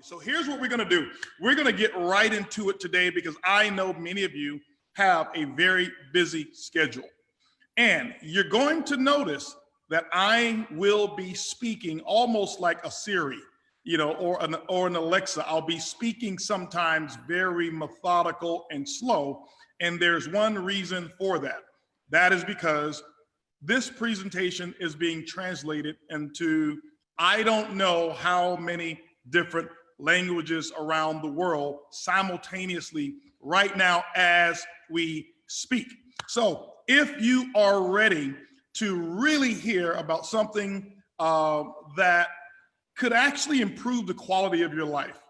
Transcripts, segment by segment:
So here's what we're going to do. We're going to get right into it today because I know many of you have a very busy schedule. And you're going to notice that I will be speaking almost like a Siri, or an Alexa. I'll be speaking sometimes very methodical and slow. And there's one reason for that. That is because this presentation is being translated into I don't know how many different languages around the world simultaneously right now as we speak. So if you are ready to really hear about something that could actually improve the quality of your life,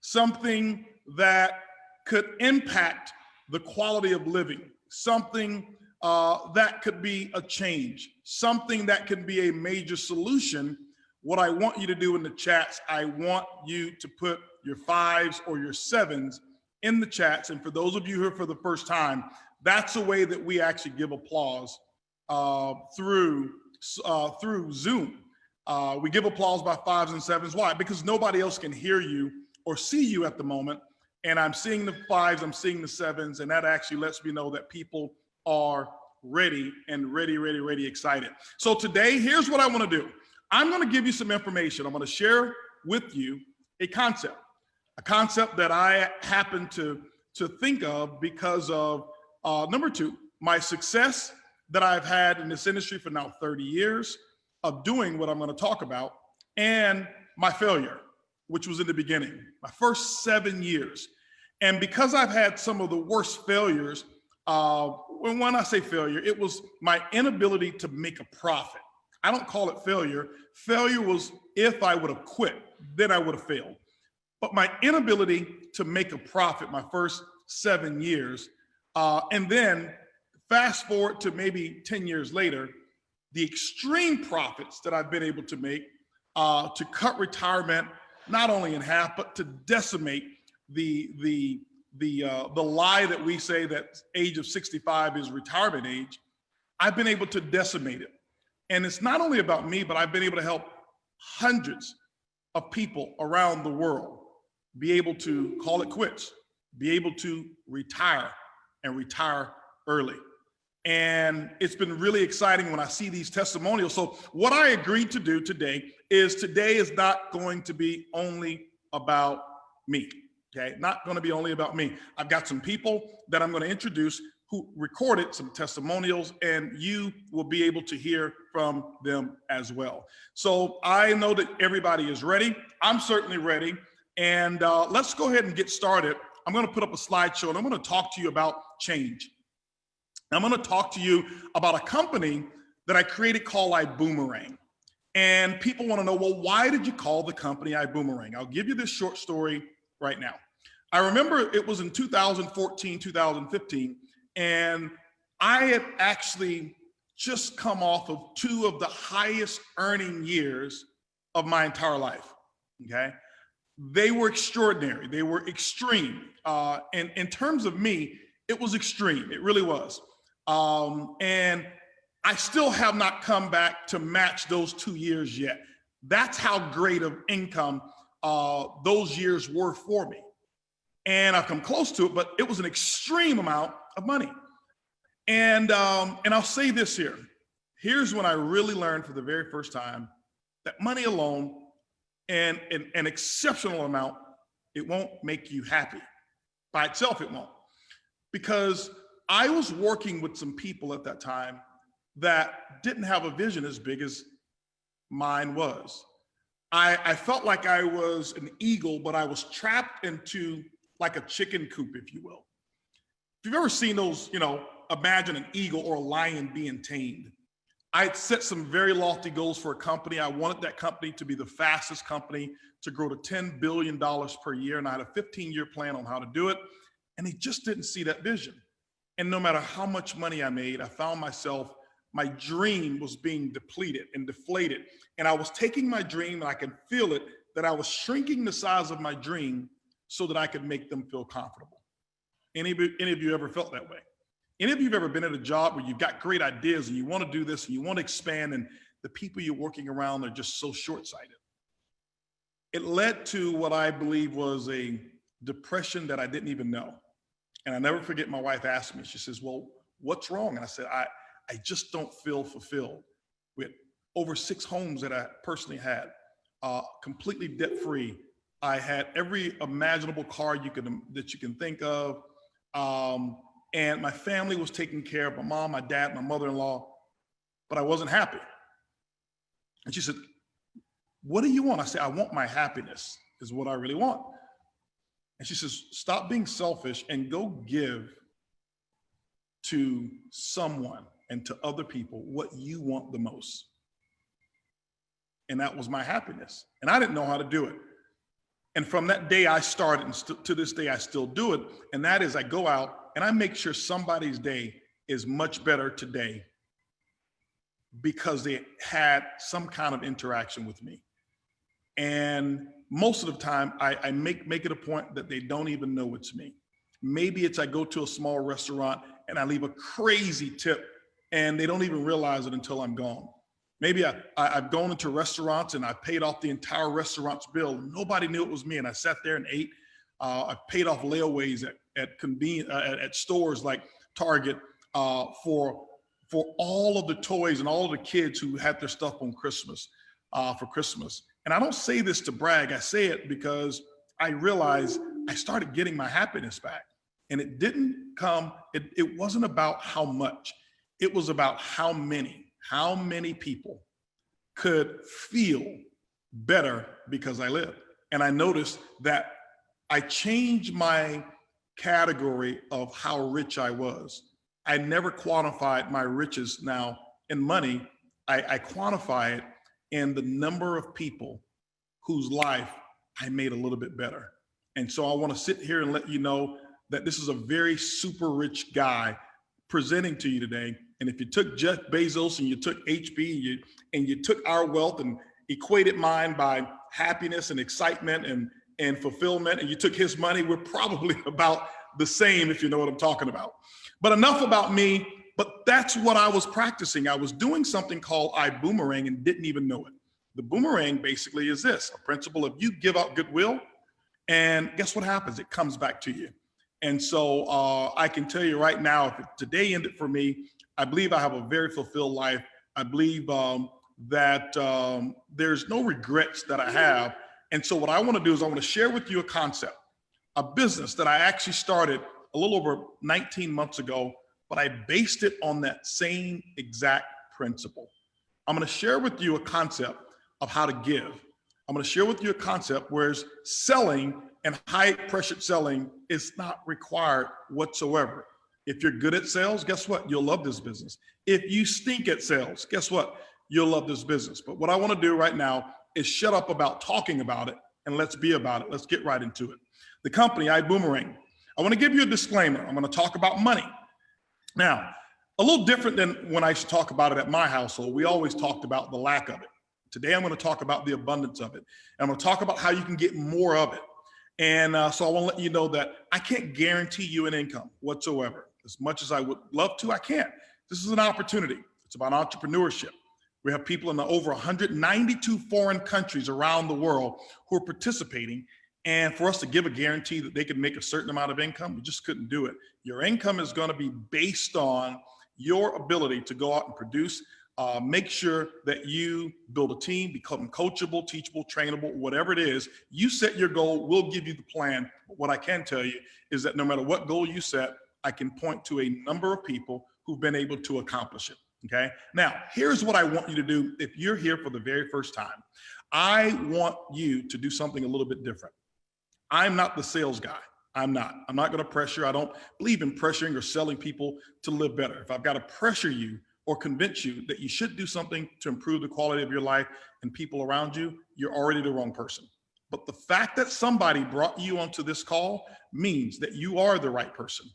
something that could impact the quality of living, something that could be a change, something that can be a major solution, what I want you to do in the chats, I want you to put your 5s or your 7s in the chats. And for those of you here for the first time, that's a way that we actually give applause through Zoom. We give applause by 5s and 7s. Why? Because nobody else can hear you or see you at the moment. And I'm seeing the 5s, I'm seeing the 7s, and that actually lets me know that people are ready and ready, excited. So today, here's what I want to do. I'm going to give you some information. I'm going to share with you a concept that I happen to think of because of number 2, my success that I've had in this industry for now 30 years of doing what I'm going to talk about, and my failure, which was in the beginning, my first 7 years. And because I've had some of the worst failures, when I say failure, it was my inability to make a profit. I don't call it failure. Failure was if I would have quit, then I would have failed. But my inability to make a profit my first 7 years, and then fast forward to maybe 10 years later, the extreme profits that I've been able to make to cut retirement not only in half, but to decimate the lie that we say that age of 65 is retirement age. I've been able to decimate it. And it's not only about me, but I've been able to help hundreds of people around the world be able to call it quits, be able to retire and retire early. And it's been really exciting when I see these testimonials. So what I agreed to do today is not going to be only about me, okay? Not going to be only about me. I've got some people that I'm going to introduce who recorded some testimonials, and you will be able to hear from them as well. So I know that everybody is ready. I'm certainly ready. And let's go ahead and get started. I'm going to put up a slideshow, and I'm going to talk to you about change. I'm going to talk to you about a company that I created called iBuumerang. And people want to know, well, why did you call the company iBuumerang? I'll give you this short story right now. I remember it was in 2014, 2015, and I had actually just come off of 2 of the highest earning years of my entire life, okay? They were extraordinary. They were extreme. And in terms of me, it was extreme. It really was. And I still have not come back to match those 2 years yet. That's how great of income those years were for me. And I've come close to it, but it was an extreme amount of money. And I'll say this here. Here's when I really learned for the very first time that money alone and an exceptional amount, it won't make you happy. By itself, it won't. Because I was working with some people at that time that didn't have a vision as big as mine was. I felt like I was an eagle, but I was trapped into like a chicken coop, if you will. If you've ever seen those, imagine an eagle or a lion being tamed. I had set some very lofty goals for a company. I wanted that company to be the fastest company to grow to $10 billion per year. And I had a 15-year plan on how to do it. And they just didn't see that vision. And no matter how much money I made, I found myself, my dream was being depleted and deflated. And I was taking my dream, and I could feel it, that I was shrinking the size of my dream so that I could make them feel comfortable. Any of you ever felt that way? Any of you have ever been at a job where you've got great ideas and you want to do this and you want to expand, and the people you're working around are just so short-sighted? it led to what I believe was a depression that I didn't even know. And I never forget, my wife asked me, she says, well, what's wrong? And I said, I just don't feel fulfilled. With over 6 homes that I personally had, completely debt-free. I had every imaginable car that you can think of. And my family was taken care of, my mom, my dad, my mother-in-law, but I wasn't happy. And she said, what do you want? I said, I want my happiness is what I really want. And she says, stop being selfish and go give to someone and to other people what you want the most. And that was my happiness. And I didn't know how to do it. And from that day I started, and to this day I still do it. And that is, I go out and I make sure somebody's day is much better today because they had some kind of interaction with me. And most of the time I make it a point that they don't even know it's me. Maybe it's I go to a small restaurant and I leave a crazy tip and they don't even realize it until I'm gone. Maybe I've gone into restaurants and I paid off the entire restaurant's bill. And nobody knew it was me, and I sat there and ate. I paid off layaways at stores like Target for all of the toys and all of the kids who had their stuff on Christmas for Christmas. And I don't say this to brag. I say it because I realized I started getting my happiness back. And it didn't come. It wasn't about how much. It was about how many people could feel better because I lived. And I noticed that I changed my category of how rich I was. I never quantified my riches now in money. I quantify it in the number of people whose life I made a little bit better. And so I want to sit here and let you know that this is a very super rich guy presenting to you today. And if you took Jeff Bezos and you took HP and you took our wealth and equated mine by happiness and excitement and fulfillment, and you took his money, we're probably about the same, if you know what I'm talking about. But enough about me, but that's what I was practicing. I was doing something called iBuumerang and didn't even know it. The boomerang basically is this, a principle of you give out goodwill, and guess what happens? It comes back to you. And so I can tell you right now, if today ended for me, I believe I have a very fulfilled life. I believe that there's no regrets that I have. And so what I want to do is I want to share with you a concept, a business that I actually started a little over 19 months ago, but I based it on that same exact principle. I'm going to share with you a concept of how to give. I'm going to share with you a concept where selling and high pressure selling is not required whatsoever. If you're good at sales, guess what? You'll love this business. If you stink at sales, guess what? You'll love this business. But what I want to do right now is shut up about talking about it and let's be about it. Let's get right into it. The company, iBuumerang. I want to give you a disclaimer. I'm going to talk about money. Now, a little different than when I used to talk about it at my household. We always talked about the lack of it. Today, I'm going to talk about the abundance of it. And I'm going to talk about how you can get more of it. And so I want to let you know that I can't guarantee you an income whatsoever. As much as I would love to, I can't. This is an opportunity. It's about entrepreneurship. We have people in over 192 foreign countries around the world who are participating. And for us to give a guarantee that they could make a certain amount of income, we just couldn't do it. Your income is going to be based on your ability to go out and produce. Make sure that you build a team, become coachable, teachable, trainable, whatever it is. You set your goal, we'll give you the plan. But what I can tell you is that no matter what goal you set, I can point to a number of people who've been able to accomplish it, okay? Now, here's what I want you to do if you're here for the very first time. I want you to do something a little bit different. I'm not the sales guy. I'm not gonna pressure. I don't believe in pressuring or selling people to live better. If I've got to pressure you or convince you that you should do something to improve the quality of your life and people around you, you're already the wrong person. But the fact that somebody brought you onto this call means that you are the right person.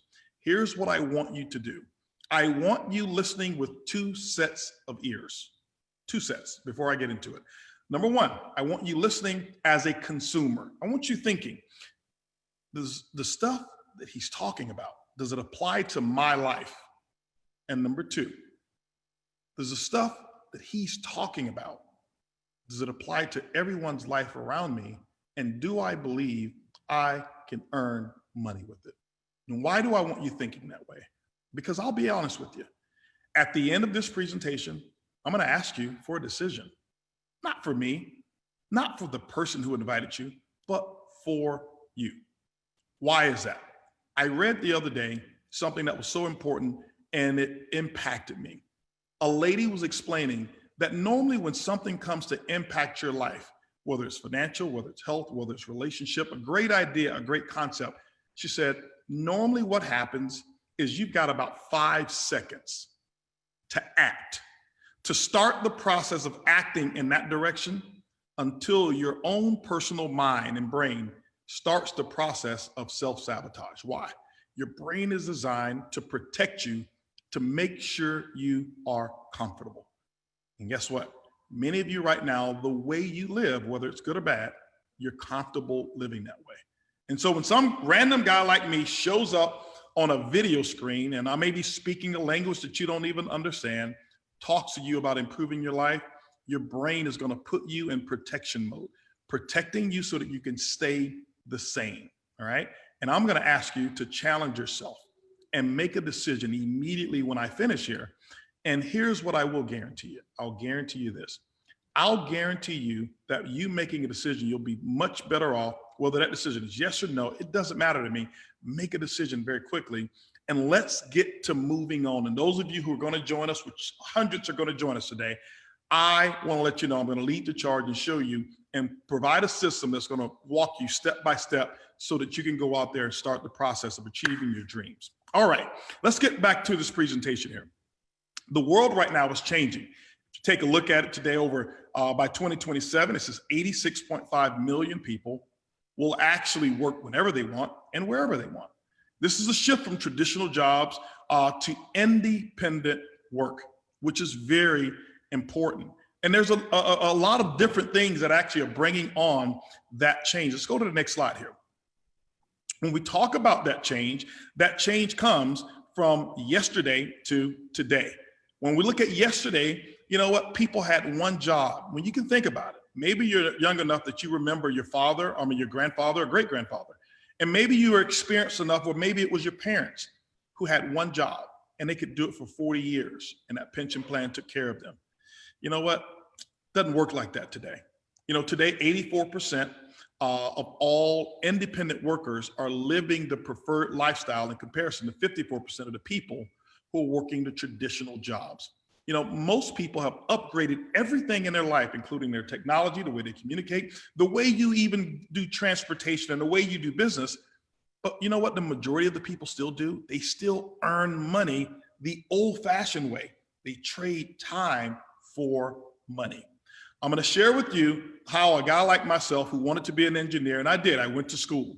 Here's what I want you to do. I want you listening with 2 sets of ears, 2 sets before I get into it. Number 1, I want you listening as a consumer. I want you thinking, does the stuff that he's talking about, does it apply to my life? And number 2, does the stuff that he's talking about Does it apply to everyone's life around me? And do I believe I can earn money with it? And why do I want you thinking that way? Because I'll be honest with you. At the end of this presentation, I'm going to ask you for a decision. Not for me, not for the person who invited you, but for you. Why is that? I read the other day something that was so important and it impacted me. A lady was explaining that normally when something comes to impact your life, whether it's financial, whether it's health, whether it's relationship, a great idea, a great concept, she said, normally what happens is you've got about 5 seconds to act, to start the process of acting in that direction until your own personal mind and brain starts the process of self-sabotage. Why? Your brain is designed to protect you, to make sure you are comfortable. And guess what? Many of you right now, the way you live, whether it's good or bad, you're comfortable living that way. And so when some random guy like me shows up on a video screen and I may be speaking a language that you don't even understand, talks to you about improving your life, your brain is going to put you in protection mode, protecting you so that you can stay the same. All right. And I'm going to ask you to challenge yourself and make a decision immediately when I finish here. And here's what I will guarantee you. I'll guarantee you this. I'll guarantee you that you making a decision, you'll be much better off. Whether that decision is yes or no, it doesn't matter to me. Make a decision very quickly and let's get to moving on. And those of you who are going to join us, which hundreds are going to join us today, I want to let you know I'm going to lead the charge and show you and provide a system that's going to walk you step by step so that you can go out there and start the process of achieving your dreams. All right, let's get back to this presentation here. The world right now is changing. If you take a look at it today, by 2027, it says 86.5 million people will actually work whenever they want and wherever they want. This is a shift from traditional jobs to independent work, which is very important. And there's a lot of different things that actually are bringing on that change. Let's go to the next slide here. When we talk about that change comes from yesterday to today. When we look at yesterday, you know what? People had one job. When you can think about it, maybe you're young enough that you remember your father, your grandfather or great-grandfather. And maybe you were experienced enough, or maybe it was your parents who had one job and they could do it for 40 years and that pension plan took care of them. You know what? Doesn't work like that today. You know, today, 84% of all independent workers are living the preferred lifestyle in comparison to 54% of the people who are working the traditional jobs. You know, most people have upgraded everything in their life, including their technology, the way they communicate, the way you even do transportation and the way you do business. But you know what the majority of the people still do? They still earn money the old-fashioned way. They trade time for money. I'm going to share with you how a guy like myself who wanted to be an engineer, and I did, I went to school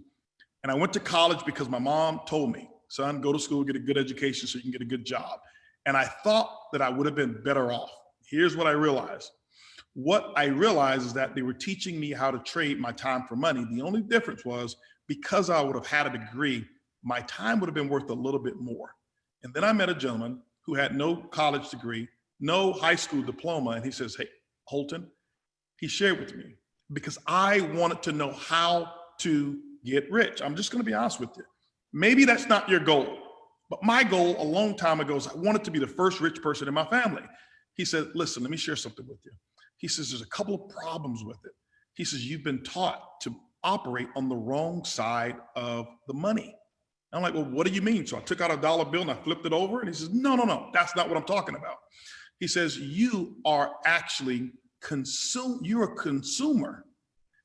and I went to college because my mom told me, son, go to school, get a good education so you can get a good job. And I thought that I would have been better off. Here's what I realized. What I realized is that they were teaching me how to trade my time for money. The only difference was because I would have had a degree, my time would have been worth a little bit more. And then I met a gentleman who had no college degree, no high school diploma. And he says, hey, Holton, he shared with me because I wanted to know how to get rich. I'm just going to be honest with you. Maybe that's not your goal. But my goal a long time ago is I wanted to be the first rich person in my family. He said, listen, let me share something with you. He says, there's a couple of problems with it. He says, you've been taught to operate on the wrong side of the money. I'm like, well, what do you mean? So I took out a dollar bill and I flipped it over. And he says, no, that's not what I'm talking about. He says, you are actually you're a consumer.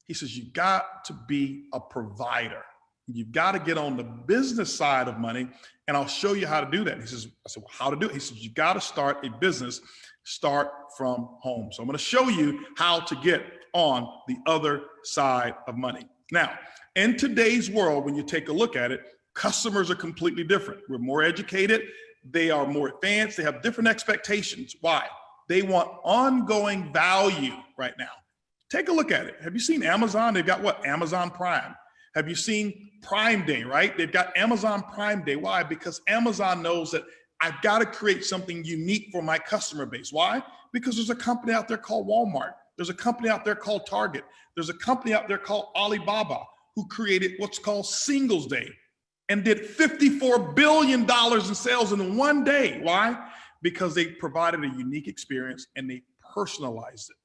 He says, you got to be a provider. You've got to get on the business side of money, and I'll show you how to do that. He says, I said, well, how to do it? He says, you got to start a business, start from home. So I'm going to show you how to get on the other side of money. Now, in today's world, when you take a look at it, customers are completely different. We're more educated. They are more advanced. They have different expectations. Why? They want ongoing value right now. Take a look at it. Have you seen Amazon? They've got what? Amazon Prime. Have you seen Prime Day, right? They've got Amazon Prime Day. Why? Because Amazon knows that I've got to create something unique for my customer base. Why? Because there's a company out there called Walmart. There's a company out there called Target. There's a company out there called Alibaba who created what's called Singles Day and did $54 billion in sales in one day. Why? Because they provided a unique experience and they personalized it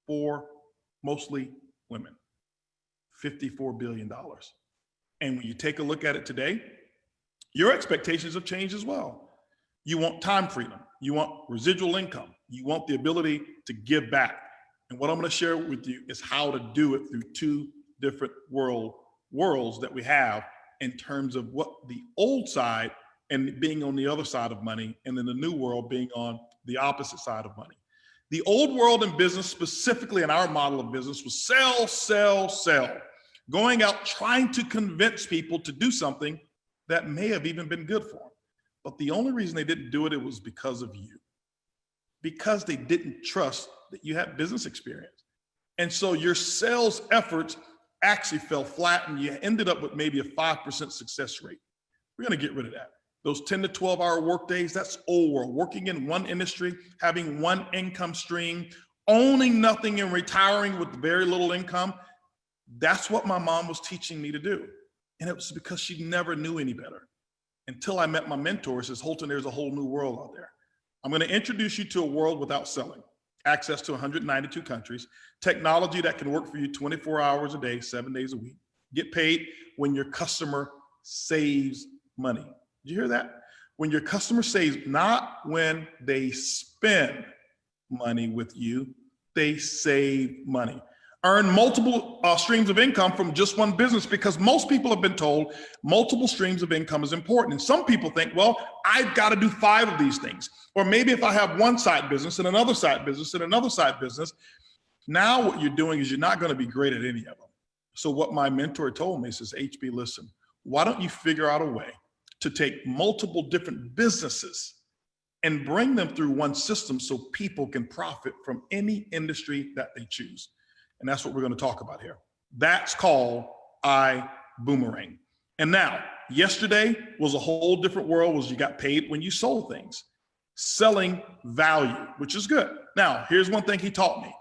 for mostly women. $54 billion. And when you take a look at it today, your expectations have changed as well. You want time freedom. You want residual income. You want the ability to give back. And what I'm going to share with you is how to do it through two different worlds that we have in terms of what the old side and being on the other side of money, and then the new world being on the opposite side of money. The old world in business, specifically in our model of business, was sell, sell, sell. Going out trying to convince people to do something that may have even been good for them. But the only reason they didn't do it, it was because of you. Because they didn't trust that you had business experience. And so your sales efforts actually fell flat and you ended up with maybe a 5% success rate. We're gonna get rid of that. Those 10 to 12 hour work days, that's old world. Working in one industry, having one income stream, owning nothing and retiring with very little income. That's what my mom was teaching me to do. And it was because she never knew any better. Until I met my mentor, says, Holton, there's a whole new world out there. I'm gonna introduce you to a world without selling. Access to 192 countries, technology that can work for you 24 hours a day, 7 days a week. Get paid when your customer saves money. Did you hear that? When your customer saves, not when they spend money with you, they save money. Earn multiple streams of income from just one business, because most people have been told multiple streams of income is important. And some people think, well, I've got to do 5 of these things. Or maybe if I have one side business and another side business and another side business, now what you're doing is you're not going to be great at any of them. So what my mentor told me is, HB, listen, why don't you figure out a way to take multiple different businesses and bring them through one system so people can profit from any industry that they choose. And that's what we're going to talk about here. That's called iBuumerang. And now, yesterday was a whole different world, was you got paid when you sold things. Selling value, which is good. Now, here's one thing he taught me.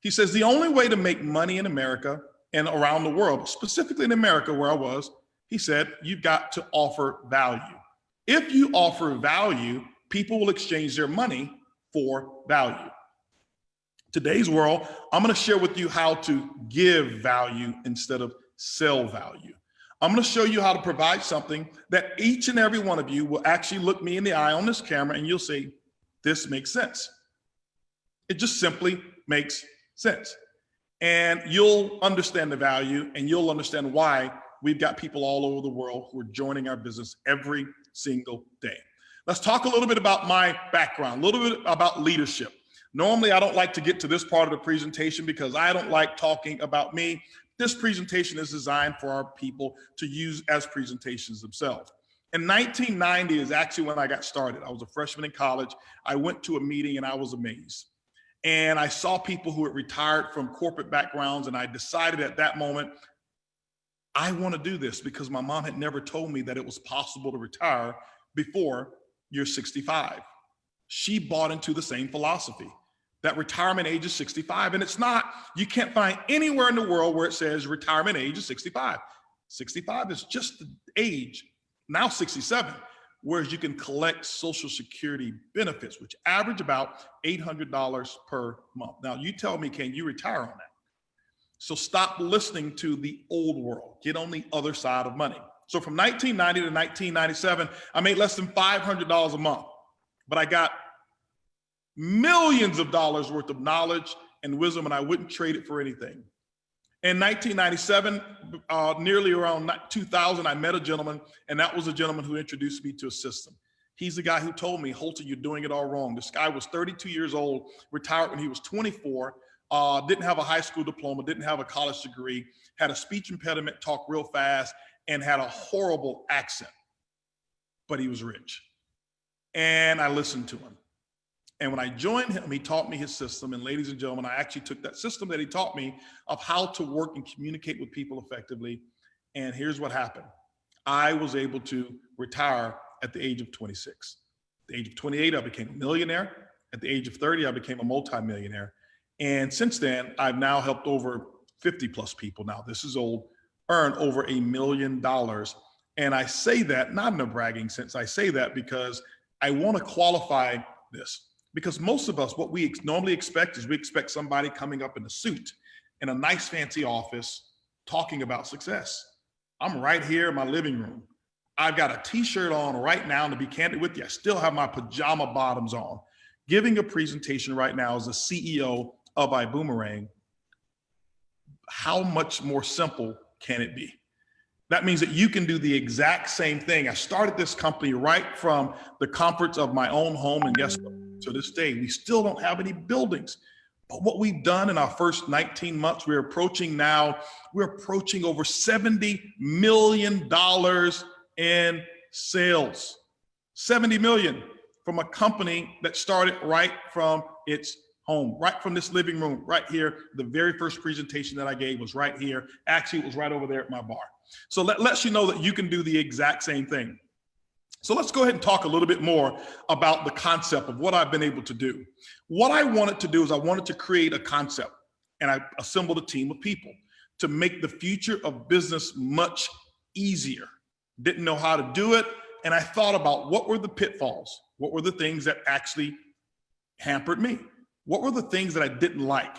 He says the only way to make money in America and around the world, specifically in America where I was, he said, you've got to offer value. If you offer value, people will exchange their money for value. Today's world, I'm going to share with you how to give value instead of sell value. I'm going to show you how to provide something that each and every one of you will actually look me in the eye on this camera and you'll say, this makes sense. It just simply makes sense. And you'll understand the value and you'll understand why we've got people all over the world who are joining our business every single day. Let's talk a little bit about my background, a little bit about leadership. Normally, I don't like to get to this part of the presentation because I don't like talking about me. This presentation is designed for our people to use as presentations themselves. In 1990 is actually when I got started. I was a freshman in college. I went to a meeting and I was amazed. And I saw people who had retired from corporate backgrounds, and I decided at that moment, I want to do this because my mom had never told me that it was possible to retire before you're 65. She bought into the same philosophy, that retirement age is 65. And it's not, you can't find anywhere in the world where it says retirement age is 65. 65 is just the age, now 67, whereas you can collect Social Security benefits, which average about $800 per month. Now you tell me, can you retire on that? So stop listening to the old world, get on the other side of money. So from 1990 to 1997, I made less than $500 a month, but I got millions of dollars worth of knowledge and wisdom, and I wouldn't trade it for anything. In 1997, nearly around 2000, I met a gentleman, and that was a gentleman who introduced me to a system. He's the guy who told me, Holton, you're doing it all wrong. This guy was 32 years old, retired when he was 24, didn't have a high school diploma, didn't have a college degree, had a speech impediment, talked real fast, and had a horrible accent, but he was rich. And I listened to him. And when I joined him, he taught me his system. And ladies and gentlemen, I actually took that system that he taught me of how to work and communicate with people effectively. And here's what happened. I was able to retire at the age of 26. At the age of 28, I became a millionaire. At the age of 30, I became a multimillionaire. And since then, I've now helped over 50 plus people. Now, this is old, earn over $1 million. And I say that not in a bragging sense. I say that because I want to qualify this. Because most of us, what we normally expect is we expect somebody coming up in a suit in a nice fancy office talking about success. I'm right here in my living room. I've got a t-shirt on right now, and to be candid with you, I still have my pajama bottoms on, giving a presentation right now as the CEO of iBuumerang. How much more simple can it be? That means that you can do the exact same thing. I started this company right from the comforts of my own home, and guess what? To this day, we still don't have any buildings. But what we've done in our first 19 months, we're approaching over $70 million in sales. 70 million from a company that started right from its home, right from this living room, right here. The very first presentation that I gave was right here. Actually, it was right over there at my bar. So that lets you know that you can do the exact same thing. So let's go ahead and talk a little bit more about the concept of what I've been able to do. What I wanted to do is I wanted to create a concept, and I assembled a team of people to make the future of business much easier. Didn't know how to do it, and I thought about what were the pitfalls? What were the things that actually hampered me? What were the things that I didn't like?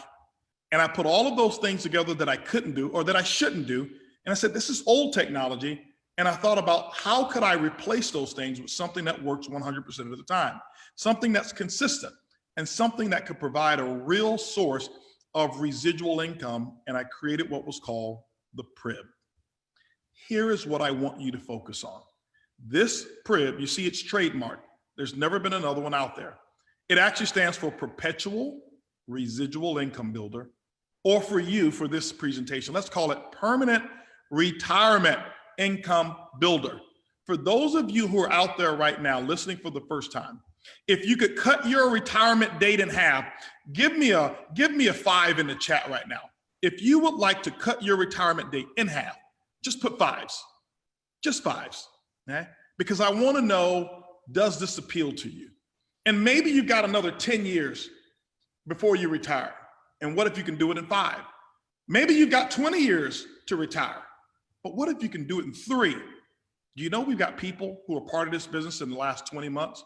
And I put all of those things together that I couldn't do or that I shouldn't do, and I said, this is old technology. And I thought about how could I replace those things with something that works 100% of the time, something that's consistent, and something that could provide a real source of residual income. And I created what was called the PRIB. Here is what I want you to focus on. This PRIB, you see it's trademarked. There's never been another one out there. It actually stands for Perpetual Residual Income Builder, or for you, for this presentation, let's call it Permanent Retirement Income Builder. For those of you who are out there right now listening for the first time, if you could cut your retirement date in half, give me a 5 in the chat right now. If you would like to cut your retirement date in half, just put 5s, just 5s, okay? Because I want to know, does this appeal to you? And maybe you've got another 10 years before you retire. And what if you can do it in 5? Maybe you've got 20 years to retire. But what if you can do it in 3? Do you know we've got people who are part of this business in the last 20 months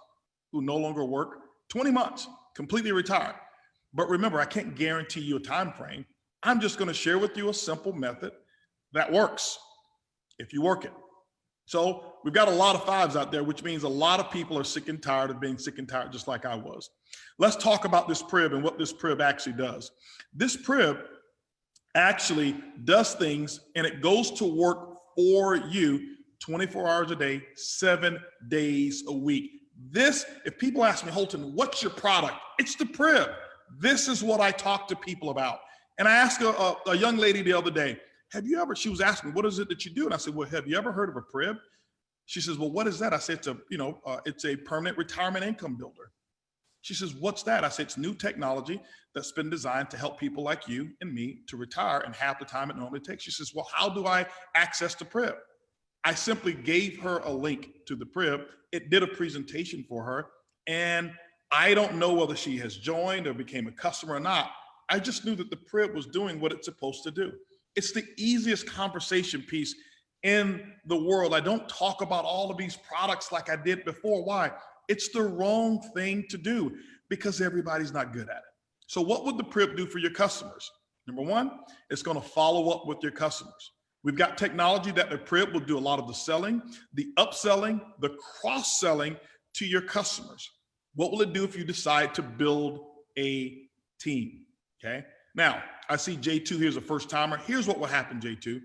who no longer work? 20 months, completely retired. But remember, I can't guarantee you a time frame. I'm just going to share with you a simple method that works if you work it. So we've got a lot of 5s out there, which means a lot of people are sick and tired of being sick and tired, just like I was. Let's talk about this PRIB and what this PRIB actually does. This PRIB actually does things, and it goes to work for you 24 hours a day, 7 days a week. This, if people ask me, Holton, what's your product? It's the PRIB. This is what I talk to people about. And I asked a young lady the other day, she was asking me, what is it that you do? And I said, well, have you ever heard of a PRIB? She says, well, what is that? I said, it's a permanent retirement income builder. She says, what's that? I said, it's new technology that's been designed to help people like you and me to retire in half the time it normally takes. She says, well, how do I access the PRIB? I simply gave her a link to the PRIB. It did a presentation for her. And I don't know whether she has joined or became a customer or not. I just knew that the PRIB was doing what it's supposed to do. It's the easiest conversation piece in the world. I don't talk about all of these products like I did before. Why? It's the wrong thing to do because everybody's not good at it. So what would the PRIB do for your customers? Number one, it's going to follow up with your customers. We've got technology that the PRIB will do a lot of the selling, the upselling, the cross-selling to your customers. What will it do if you decide to build a team? Okay. Now, I see J2 here's a first timer. Here's what will happen, J2.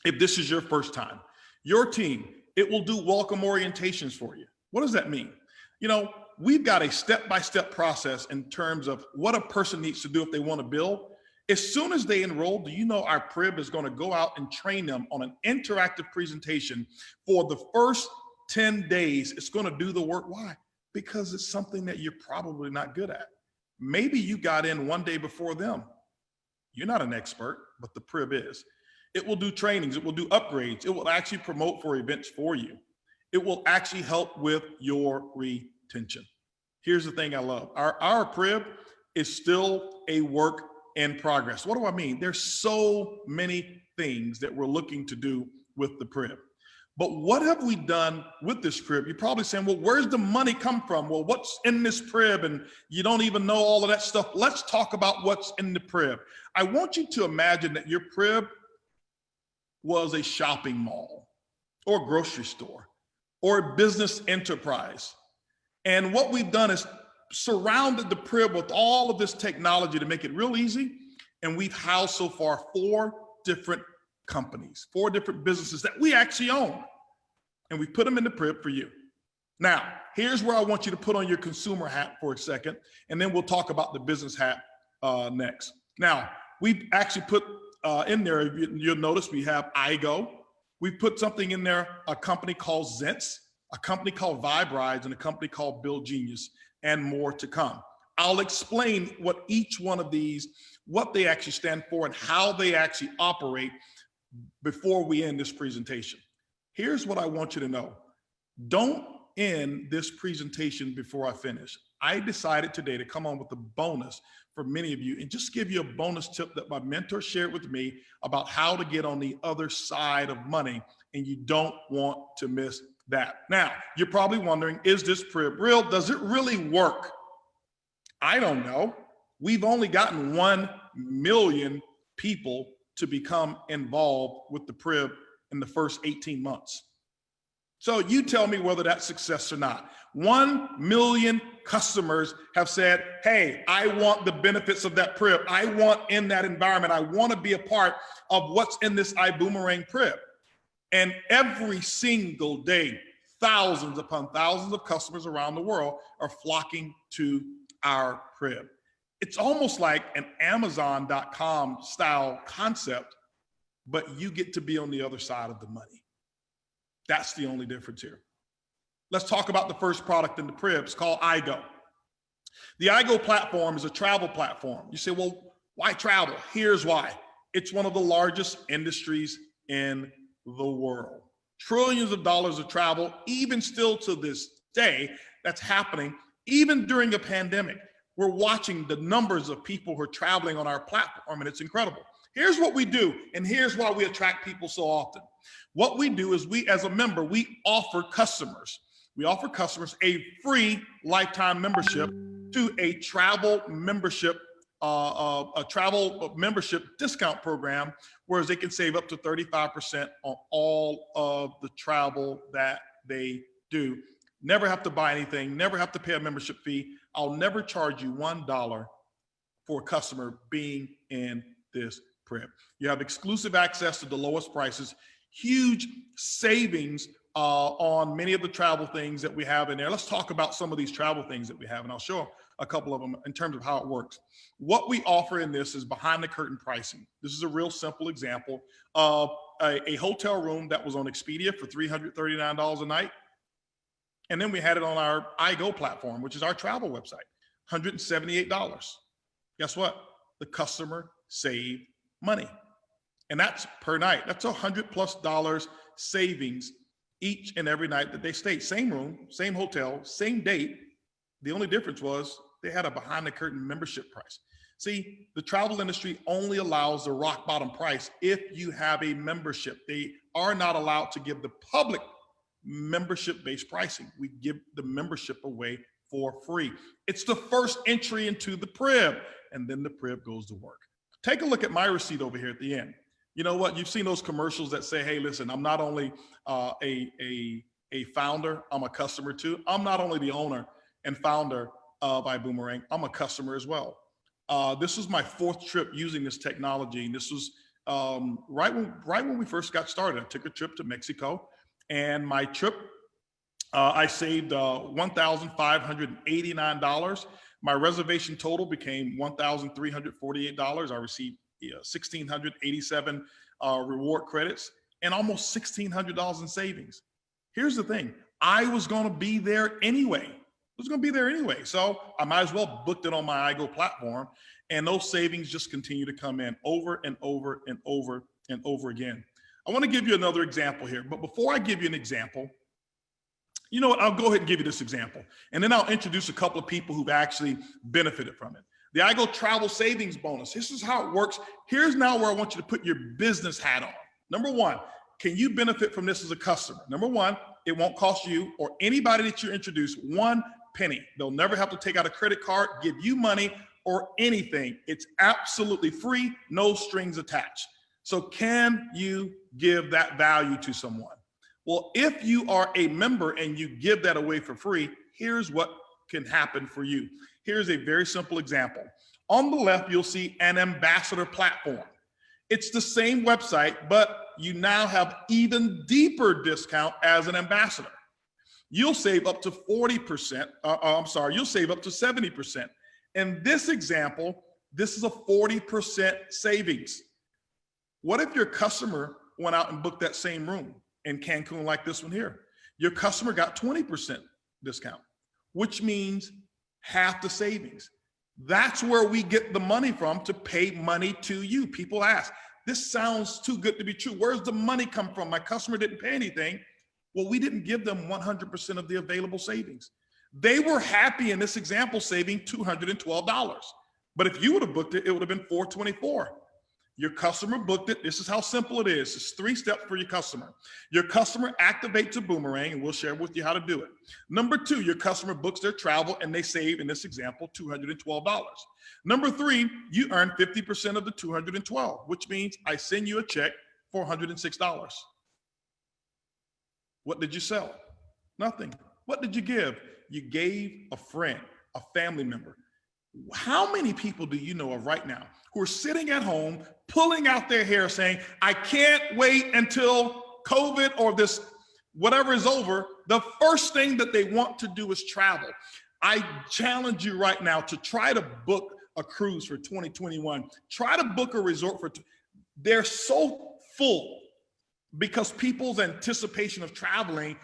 If this is your first time, your team, it will do welcome orientations for you. What does that mean? You know, we've got a step-by-step process in terms of what a person needs to do if they want to build. As soon as they enroll, do you know our PRIB is going to go out and train them on an interactive presentation for the first 10 days. It's going to do the work. Why? Because it's something that you're probably not good at. Maybe you got in one day before them. You're not an expert, but the PRIB is. It will do trainings. It will do upgrades. It will actually promote for events for you. It will actually help with your retention. Here's the thing I love. Our PRIB is still a work in progress. What do I mean? There's so many things that we're looking to do with the crib. But what have we done with this crib? You're probably saying, well, where's the money come from? Well, what's in this crib? And you don't even know all of that stuff. Let's talk about what's in the crib. I want you to imagine that your crib was a shopping mall or grocery store or a business enterprise. And what we've done is surrounded the crib with all of this technology to make it real easy. And we've housed so far 4 different companies, 4 different businesses that we actually own. And we put them in the crib for you. Now, here's where I want you to put on your consumer hat for a second, and then we'll talk about the business hat next. Now, we've actually put in there, you'll notice we have iGo. We put something in there, a company called Zence, a company called Vibe, and a company called Build Genius, and more to come. I'll explain what each one of these, what they actually stand for and how they actually operate before we end this presentation. Here's what I want you to know. Don't end this presentation before I finish. I decided today to come on with a bonus for many of you and just give you a bonus tip that my mentor shared with me about how to get on the other side of money, and you don't want to miss that. Now, you're probably wondering, is this crib real? Does it really work? I don't know. We've only gotten 1 million people to become involved with the crib in the first 18 months. So you tell me whether that's success or not. 1 million customers have said, hey, I want the benefits of that crib. I want in that environment. I want to be a part of what's in this iBuumerang crib. And every single day, thousands upon thousands of customers around the world are flocking to our crib. It's almost like an Amazon.com style concept, but you get to be on the other side of the money. That's the only difference here. Let's talk about the first product in the crib. It's called iGo. The iGo platform is a travel platform. You say, well, why travel? Here's why. It's one of the largest industries in the world. Trillions of dollars of travel, even still to this day, that's happening, even during a pandemic. We're watching the numbers of people who are traveling on our platform, and it's incredible. Here's what we do, and here's why we attract people so often. What we do is we, as a member, we offer customers a free lifetime membership to a travel membership discount program, whereas they can save up to 35% on all of the travel that they do. Never have to buy anything, never have to pay a membership fee. I'll never charge you $1 for a customer being in this crib. You have exclusive access to the lowest prices, huge savings on many of the travel things that we have in there. Let's talk about some of these travel things that we have, and I'll show a couple of them in terms of how it works. What we offer in this is behind the curtain pricing. This is a real simple example of a hotel room that was on Expedia for $339 a night. And then we had it on our iGo platform, which is our travel website, $178. Guess what? The customer saved money. And that's per night. That's $100+ savings each and every night that they stayed. Same room, same hotel, same date. The only difference was they had a behind the curtain membership price. See, the travel industry only allows the rock bottom price if you have a membership. They are not allowed to give the public membership-based pricing. We give the membership away for free. It's the first entry into the crib, and then the crib goes to work. Take a look at my receipt over here at the end. You know what? You've seen those commercials that say, hey, listen, I'm not only a founder, I'm a customer too. I'm not only the owner and founder of iBuumerang, I'm a customer as well. This was my 4th trip using this technology. And this was right when we first got started. I took a trip to Mexico, and my trip, I saved $1,589. My reservation total became $1,348. I received 1,687 reward credits and almost $1,600 in savings. Here's the thing. I was going to be there anyway. So I might as well booked it on my iGo platform, and those savings just continue to come in over and over and over and over again. I want to give you another example here, but before I give you an example, you know what, I'll go ahead and give you this example, and then I'll introduce a couple of people who've actually benefited from it. The iGo travel savings bonus. This is how it works. Here's now where I want you to put your business hat on. Number one, can you benefit from this as a customer? Number one, it won't cost you or anybody that you introduce 1 penny. They'll never have to take out a credit card, give you money or anything. It's absolutely free, no strings attached. So can you give that value to someone? Well, if you are a member and you give that away for free, here's what can happen for you. Here's a very simple example. On the left, you'll see an ambassador platform. It's the same website, but you now have even deeper discount as an ambassador. You'll save up to 40%, you'll save up to 70%. In this example, this is a 40% savings. What if your customer went out and booked that same room in Cancun like this one here? Your customer got 20% discount, which means half the savings. That's where we get the money from to pay money to you. People ask, this sounds too good to be true. Where's the money come from? My customer didn't pay anything. Well, we didn't give them 100% of the available savings. They were happy in this example saving $212. But if you would have booked it, it would have been $424. Your customer booked it. This is how simple it is. It's 3 steps for your customer. Your customer activates a boomerang, and we'll share with you how to do it. Number 2, your customer books their travel and they save, in this example, $212. Number 3, you earn 50% of the $212, which means I send you a check for $106. What did you sell? Nothing. What did you give? You gave a friend, a family member. How many people do you know of right now who are sitting at home, pulling out their hair saying, I can't wait until COVID or this whatever is over? The first thing that they want to do is travel. I challenge you right now to try to book a cruise for 2021. Try to book a resort for, they're so full because people's anticipation of traveling.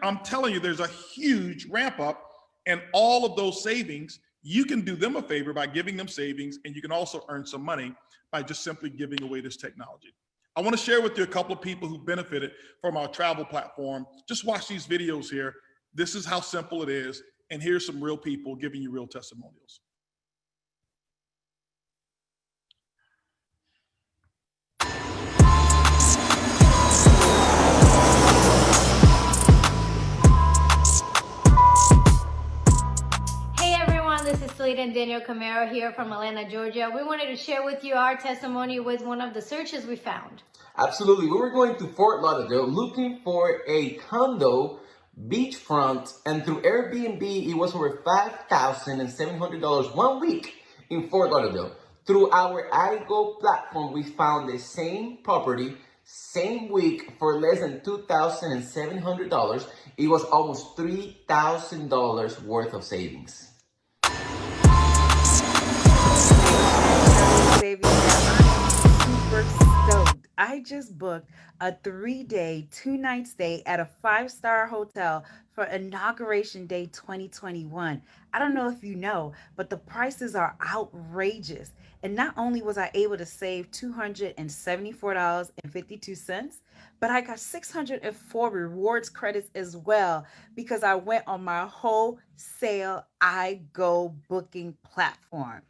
I'm telling you, there's a huge ramp up, and all of those savings, you can do them a favor by giving them savings, and you can also earn some money by just simply giving away this technology. I want to share with you a couple of people who benefited from our travel platform. Just watch these videos here. This is how simple it is, and here's some real people giving you real testimonials. This is Salida and Daniel Camaro here from Atlanta, Georgia. We wanted to share with you our testimony with one of the searches we found. Absolutely. We were going to Fort Lauderdale looking for a condo, beachfront, and through Airbnb, it was over $5,700 1 week in Fort Lauderdale. Through our iGo platform, we found the same property, same week for less than $2,700. It was almost $3,000 worth of savings. Super stoked. I just booked a 3-day, 2-night stay at a 5-star hotel for Inauguration Day 2021. I don't know if you know, but the prices are outrageous. And not only was I able to save $274.52, but I got 604 rewards credits as well because I went on my wholesale iGo booking platform.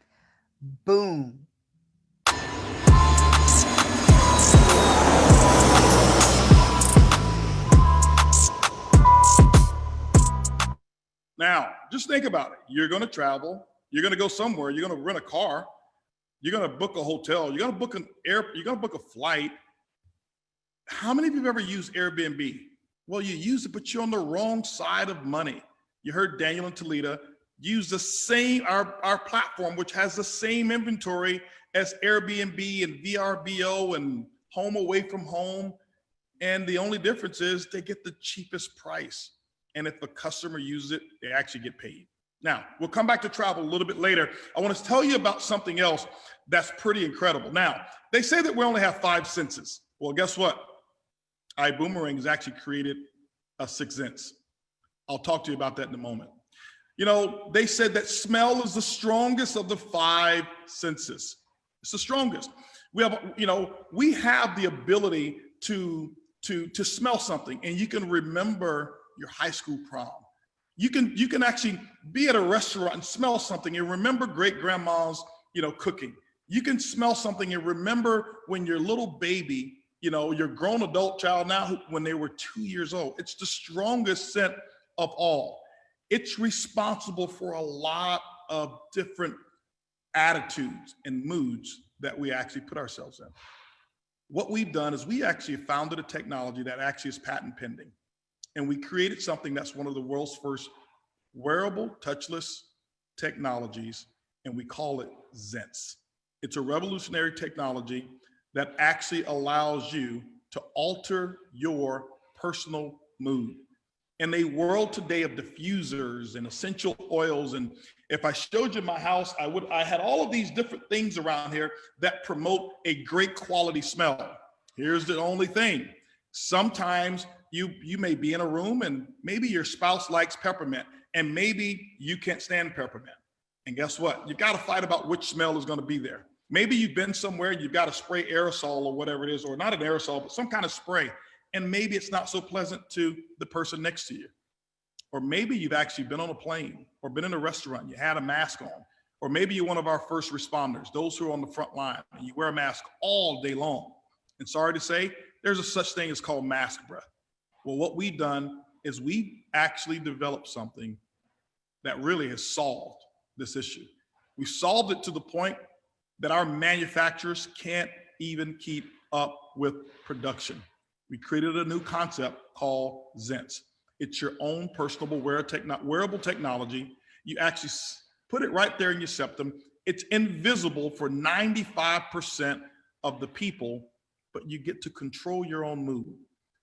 Boom. Now, just think about it. You're going to travel. You're going to go somewhere. You're going to rent a car. You're going to book a hotel. You're going to book you're going to book a flight. How many of you have ever used Airbnb? Well, you use it, but you're on the wrong side of money. You heard Daniel and Talita use the same, our platform, which has the same inventory as Airbnb and VRBO and Home Away from Home. And the only difference is they get the cheapest price. And if the customer uses it, they actually get paid. Now, we'll come back to travel a little bit later. I want to tell you about something else that's pretty incredible. Now, they say that we only have 5 senses. Well, guess what? iBuumerang has actually created a 6th sense. I'll talk to you about that in a moment. You know, they said that smell is the strongest of the 5 senses. It's the strongest. We have, we have the ability to smell something, and you can remember your high school prom. You can actually be at a restaurant and smell something and remember great grandma's, cooking. You can smell something and remember when your little baby, your grown adult child now, when they were 2 years old. It's the strongest scent of all. It's responsible for a lot of different attitudes and moods that we actually put ourselves in. What we've done is we actually founded a technology that actually is patent pending. And we created something that's one of the world's first wearable touchless technologies, and we call it Zence. It's a revolutionary technology that actually allows you to alter your personal mood. In a world today of diffusers and essential oils, and if I showed you my house, I had all of these different things around here that promote a great quality smell. Here's the only thing. Sometimes you may be in a room and maybe your spouse likes peppermint and maybe you can't stand peppermint. And guess what? You've got to fight about which smell is going to be there. Maybe you've been somewhere and you've got a spray aerosol or whatever it is, or not an aerosol, but some kind of spray. And maybe it's not so pleasant to the person next to you. Or maybe you've actually been on a plane or been in a restaurant, you had a mask on. Or maybe you're one of our first responders, those who are on the front line, and you wear a mask all day long. And sorry to say, there's a such thing as called mask breath. Well, what we've done is we actually developed something that really has solved this issue. We solved it to the point that our manufacturers can't even keep up with production. We created a new concept called Zence. It's your own personable wearable technology. You actually put it right there in your septum. It's invisible for 95% of the people, but you get to control your own mood.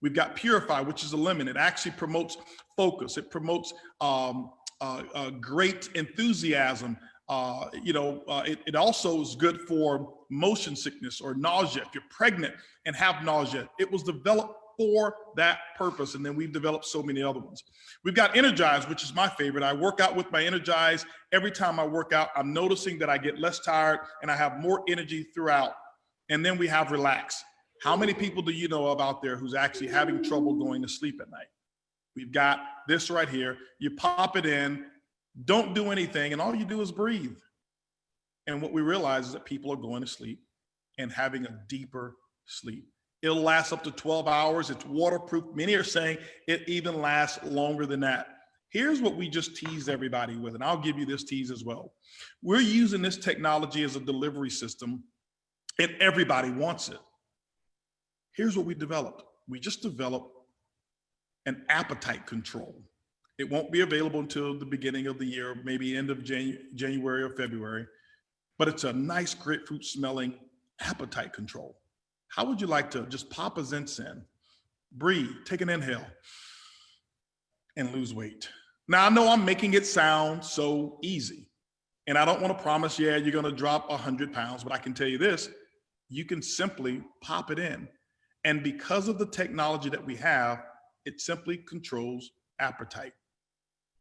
We've got Purify, which is a lemon. It actually promotes focus. It promotes great enthusiasm. It also is good for motion sickness or nausea. If you're pregnant and have nausea, it was developed for that purpose. And then we've developed so many other ones. We've got Energize, which is my favorite. I work out with my Energize. Every time I work out, I'm noticing that I get less tired and I have more energy throughout. And then we have Relax. How many people do you know of out there who's actually having trouble going to sleep at night? We've got this right here. You pop it in, don't do anything, and all you do is breathe. And what we realize is that people are going to sleep and having a deeper sleep. It'll last up to 12 hours. It's waterproof. Many are saying it even lasts longer than that. Here's what we just teased everybody with, and I'll give you this tease as well. We're using this technology as a delivery system, and everybody wants it. Here's what we developed. We just developed an appetite control. It won't be available until the beginning of the year, maybe end of January or February, but it's a nice grapefruit smelling appetite control. How would you like to just pop a Zence in, breathe, take an inhale, and lose weight? Now, I know I'm making it sound so easy, and I don't want to promise, you're going to drop 100 pounds, but I can tell you this, you can simply pop it in. And because of the technology that we have, it simply controls appetite.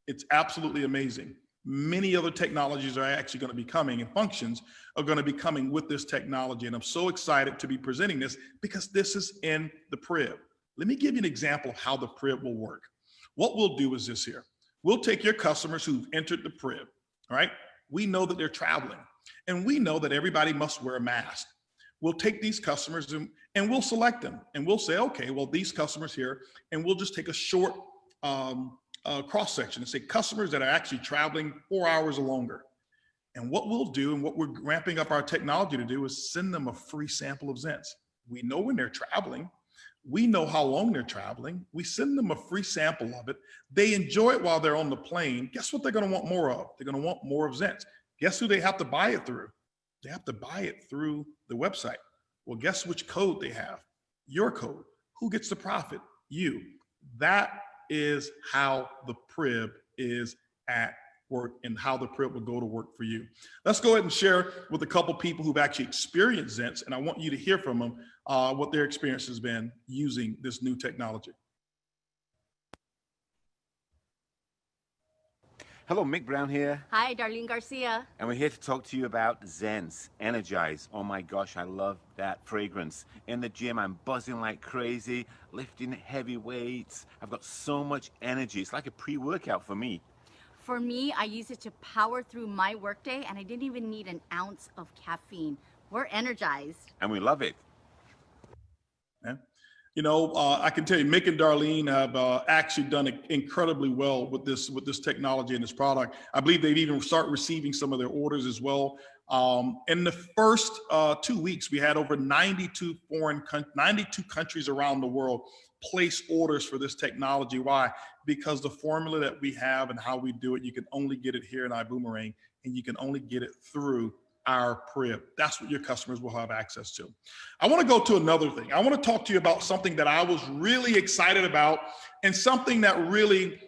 It's absolutely amazing. Many other technologies are actually going to be coming, and functions are going to be coming with this technology. And I'm so excited to be presenting this because this is in the Prib. Let me give you an example of how the Prib will work. What we'll do is this here. We'll take your customers who've entered the Prib, all right? We know that they're traveling, and we know that everybody must wear a mask. We'll take these customers and we'll select them, and we'll say, okay, well, these customers here, and we'll just take a short cross section and say customers that are actually traveling 4 hours or longer. And what we'll do, and what we're ramping up our technology to do, is send them a free sample of Zence. We know when they're traveling. We know how long they're traveling. We send them a free sample of it. They enjoy it while they're on the plane. Guess what they're going to want more of? They're going to want more of Zence. Guess who they have to buy it through? They have to buy it through the website. Well, guess which code they have? Your code. Who gets the profit? You. That is how the Prib is at work and how the Prib will go to work for you. Let's go ahead and share with a couple people who've actually experienced Zence, and I want you to hear from them what their experience has been using this new technology. Hello, Mick Brown here, Hi, Darlene Garcia. and we're here to talk to you about Zence, Energize. Oh my gosh, I love that fragrance. In the gym, I'm buzzing like crazy, lifting heavy weights. I've got so much energy. It's like a pre-workout for me. For me, I use it to power through my workday, and I didn't even need an ounce of caffeine. We're energized. And we love it. Yeah. You know, I can tell you, Mick and Darlene have actually done incredibly well with this technology and this product. I believe they've even started receiving some of their orders as well. In the first 2 weeks, we had over 92 countries around the world place orders for this technology. Why? Because the formula that we have and how we do it, you can only get it here in iBuumerang, and you can only get it through our Prib. That's what your customers will have access to. I want to go to another thing. I want to talk to you about something that I was really excited about and something that really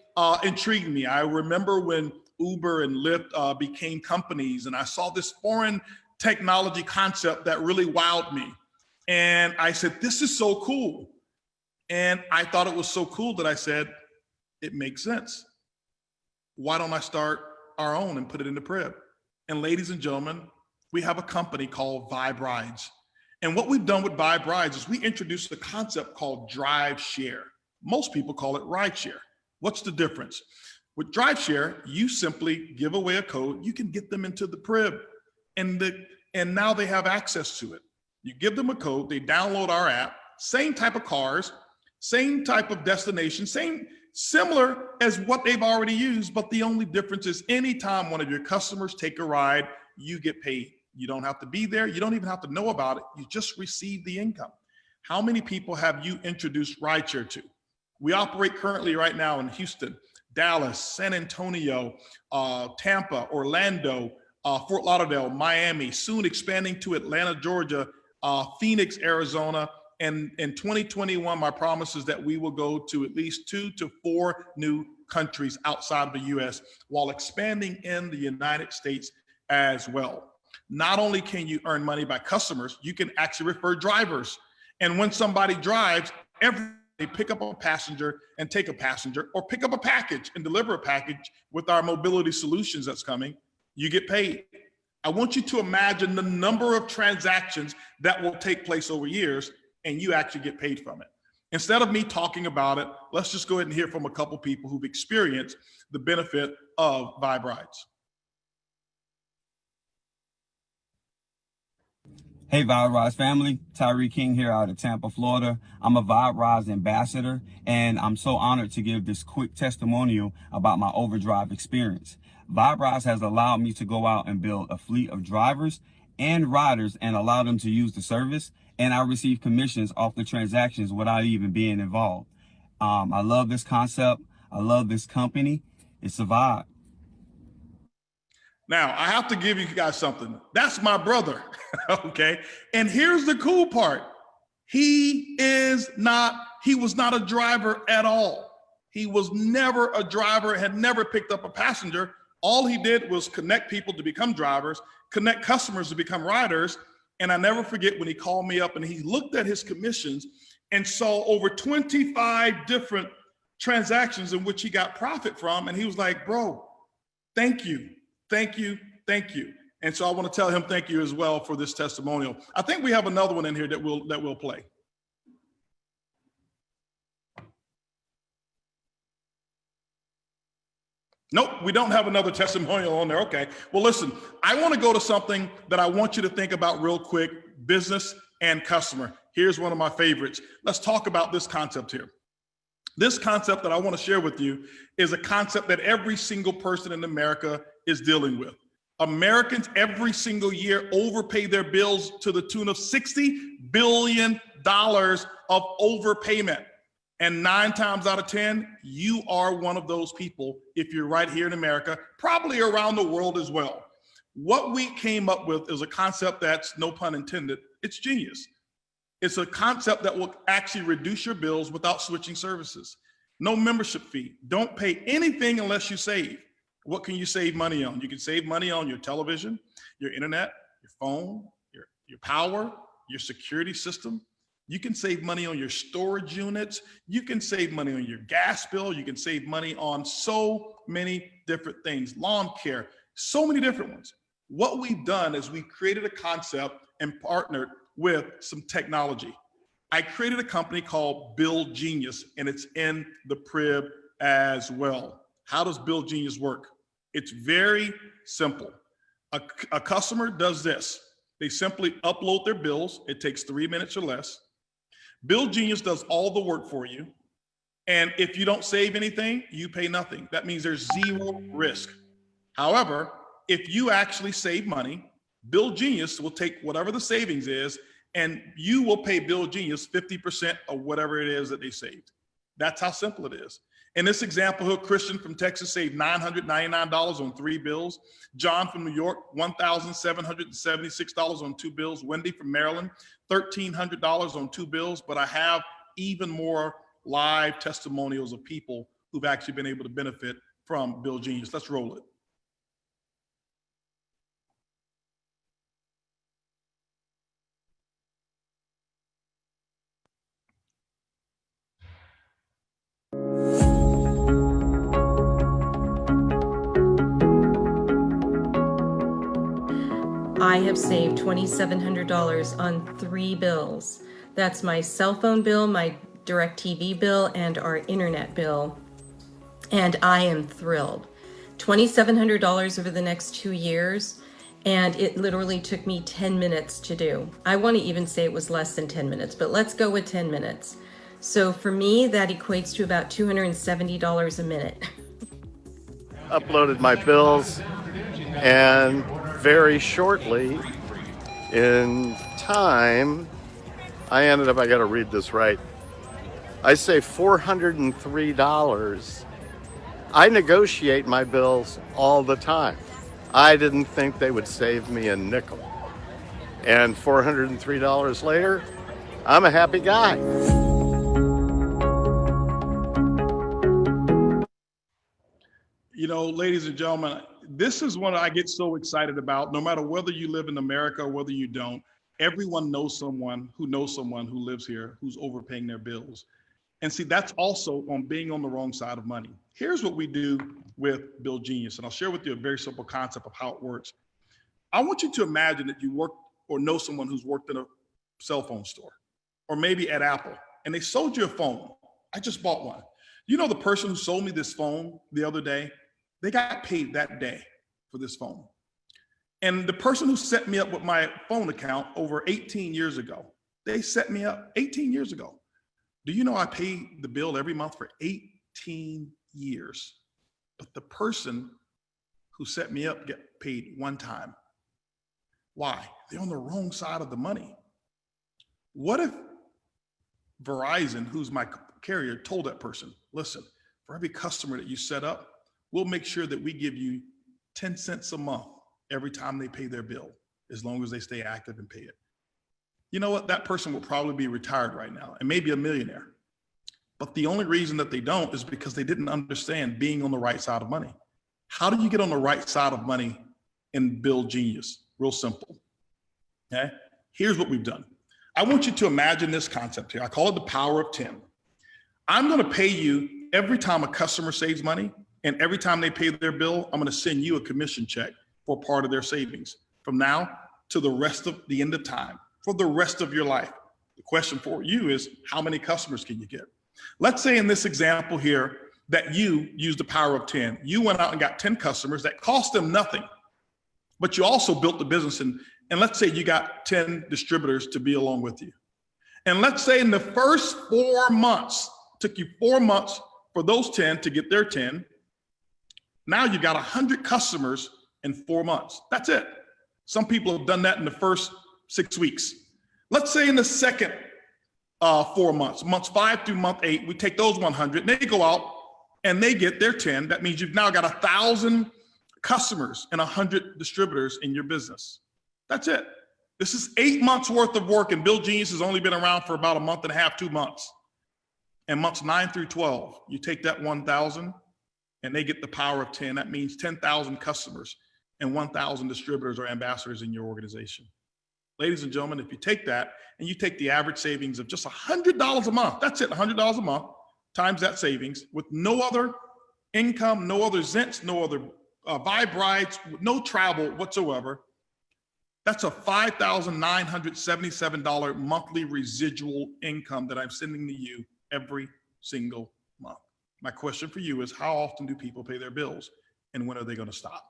intrigued me. I remember when Uber and Lyft became companies, and I saw this foreign technology concept that really wowed me. And I said, this is so cool. And I thought it was so cool that I said, it makes sense. Why don't I start our own and put it in the Prib? And ladies and gentlemen, we have a company called Vibe Rides. And what we've done with Vibe Rides is we introduced a concept called Drive Share. Most people call it Ride Share. What's the difference? With Drive Share, you simply give away a code, you can get them into the Prib, and now they have access to it. You give them a code, they download our app, same type of cars, same type of destination, similar as what they've already used, but the only difference is anytime one of your customers take a ride, you get paid. You don't have to be there. You don't even have to know about it. You just receive the income. How many people have you introduced rideshare to? We operate currently right now in Houston, Dallas, San Antonio, Tampa, Orlando, Fort Lauderdale, Miami, soon expanding to Atlanta, Georgia, Phoenix, Arizona. And in 2021, my promise is that we will go to at least 2 to 4 new countries outside of the US while expanding in the United States as well. Not only can you earn money by customers, you can actually refer drivers. And when somebody drives, they pick up a passenger and take a passenger, or pick up a package and deliver a package with our mobility solutions that's coming, you get paid. I want you to imagine the number of transactions that will take place over years, and you actually get paid from it. Instead of me talking about it, let's just go ahead and hear from a couple people who've experienced the benefit of Vibe Rides. Hey, Vibe Rise family, Tyree King here out of Tampa, Florida. I'm a Vibe Rise ambassador, and I'm so honored to give this quick testimonial about my overdrive experience. Vibe Rise has allowed me to go out and build a fleet of drivers and riders and allow them to use the service, and I receive commissions off the transactions without even being involved. I love this concept. I love this company. It's a vibe. Now, I have to give you guys something. That's my brother, okay? And here's the cool part. He was not a driver at all. He was never a driver, had never picked up a passenger. All he did was connect people to become drivers, connect customers to become riders. And I never forget when he called me up and he looked at his commissions and saw over 25 different transactions in which he got profit from. And he was like, bro, thank you. Thank you, thank you. And so I want to tell him thank you as well for this testimonial. I think we have another one in here that we'll play. Nope, we don't have another testimonial on there. Okay, well listen, I want to go to something that I want you to think about real quick, business and customer. Here's one of my favorites. Let's talk about this concept here. This concept that I want to share with you is a concept that every single person in America is dealing with. Americans every single year overpay their bills to the tune of $60 billion of overpayment. And 9 times out of 10, you are one of those people if you're right here in America, probably around the world as well. What we came up with is a concept that's, no pun intended, it's genius. It's a concept that will actually reduce your bills without switching services. No membership fee. Don't pay anything unless you save. What can you save money on? You can save money on your television, your internet, your phone, your power, your security system. You can save money on your storage units. You can save money on your gas bill. You can save money on so many different things, lawn care, so many different ones. What we've done is we created a concept and partnered with some technology. I created a company called Bill Genius, and it's in the crib as well. How does Bill Genius work? It's very simple. A customer does this. They simply upload their bills. It takes 3 minutes or less. Bill Genius does all the work for you. And if you don't save anything, you pay nothing. That means there's zero risk. However, if you actually save money, Bill Genius will take whatever the savings is, and you will pay Bill Genius 50% of whatever it is that they saved. That's how simple it is. In this example here, Christian from Texas saved $999 on 3 bills. John from New York, $1,776 on 2 bills. Wendy from Maryland, $1,300 on 2 bills. But I have even more live testimonials of people who've actually been able to benefit from Bill Genius. Let's roll it. I have saved $2,700 on 3 bills. That's my cell phone bill, my DirecTV bill, and our internet bill. And I am thrilled. $2,700 over the next 2 years, and it literally took me 10 minutes to do. I want to even say it was less than 10 minutes, but let's go with 10 minutes. So for me, that equates to about $270 a minute. Uploaded my bills, and very shortly in time, I ended up, I got to read this right, I saved $403. I negotiate my bills all the time. I didn't think they would save me a nickel. And $403 later, I'm a happy guy. You know, ladies and gentlemen, this is what I get so excited about. No matter whether you live in America or whether you don't, everyone knows someone who lives here who's overpaying their bills. And see, that's also on being on the wrong side of money. Here's what we do with Bill Genius, and I'll share with you a very simple concept of how it works. I want you to imagine that you work or know someone who's worked in a cell phone store or maybe at Apple, and they sold you a phone. I just bought one. You know, the person who sold me this phone the other day, they got paid that day for this phone. And the person who set me up with my phone account over 18 years ago, they set me up 18 years ago. Do you know I pay the bill every month for 18 years? But the person who set me up get paid one time. Why? They're on the wrong side of the money. What if Verizon, who's my carrier, told that person, listen, for every customer that you set up, we'll make sure that we give you 10 cents a month every time they pay their bill, as long as they stay active and pay it. You know what? That person will probably be retired right now and maybe a millionaire. But the only reason that they don't is because they didn't understand being on the right side of money. How do you get on the right side of money in Bill Genius? Real simple. Okay? Here's what we've done. I want you to imagine this concept here. I call it the power of 10. I'm going to pay you every time a customer saves money, and every time they pay their bill, I'm going to send you a commission check for part of their savings from now to the rest of the end of time, for the rest of your life. The question for you is, how many customers can you get? Let's say in this example here that you use the power of 10. You went out and got 10 customers that cost them nothing, but you also built the business. And let's say you got 10 distributors to be along with you. And let's say in the first 4 months, took you 4 months for those 10 to get their 10. Now you got 100 customers in 4 months. That's it. Some people have done that in the first 6 weeks. Let's say in the second 4 months, months 5 through month 8, we take those 100 and they go out and they get their 10. That means you've now got 1,000 customers and 100 distributors in your business. That's it. This is 8 months worth of work, and Bill Genius has only been around for about a month and a half, 2 months. And months 9 through 12, you take that 1,000 and they get the power of 10. That means 10,000 customers and 1,000 distributors or ambassadors in your organization. Ladies and gentlemen, if you take that and you take the average savings of just $100 a month, that's it, $100 a month, times that savings with no other income, no other Zence, no other Vibe rides, no travel whatsoever, that's a $5,977 monthly residual income that I'm sending to you every single month. My question for you is, how often do people pay their bills and when are they going to stop?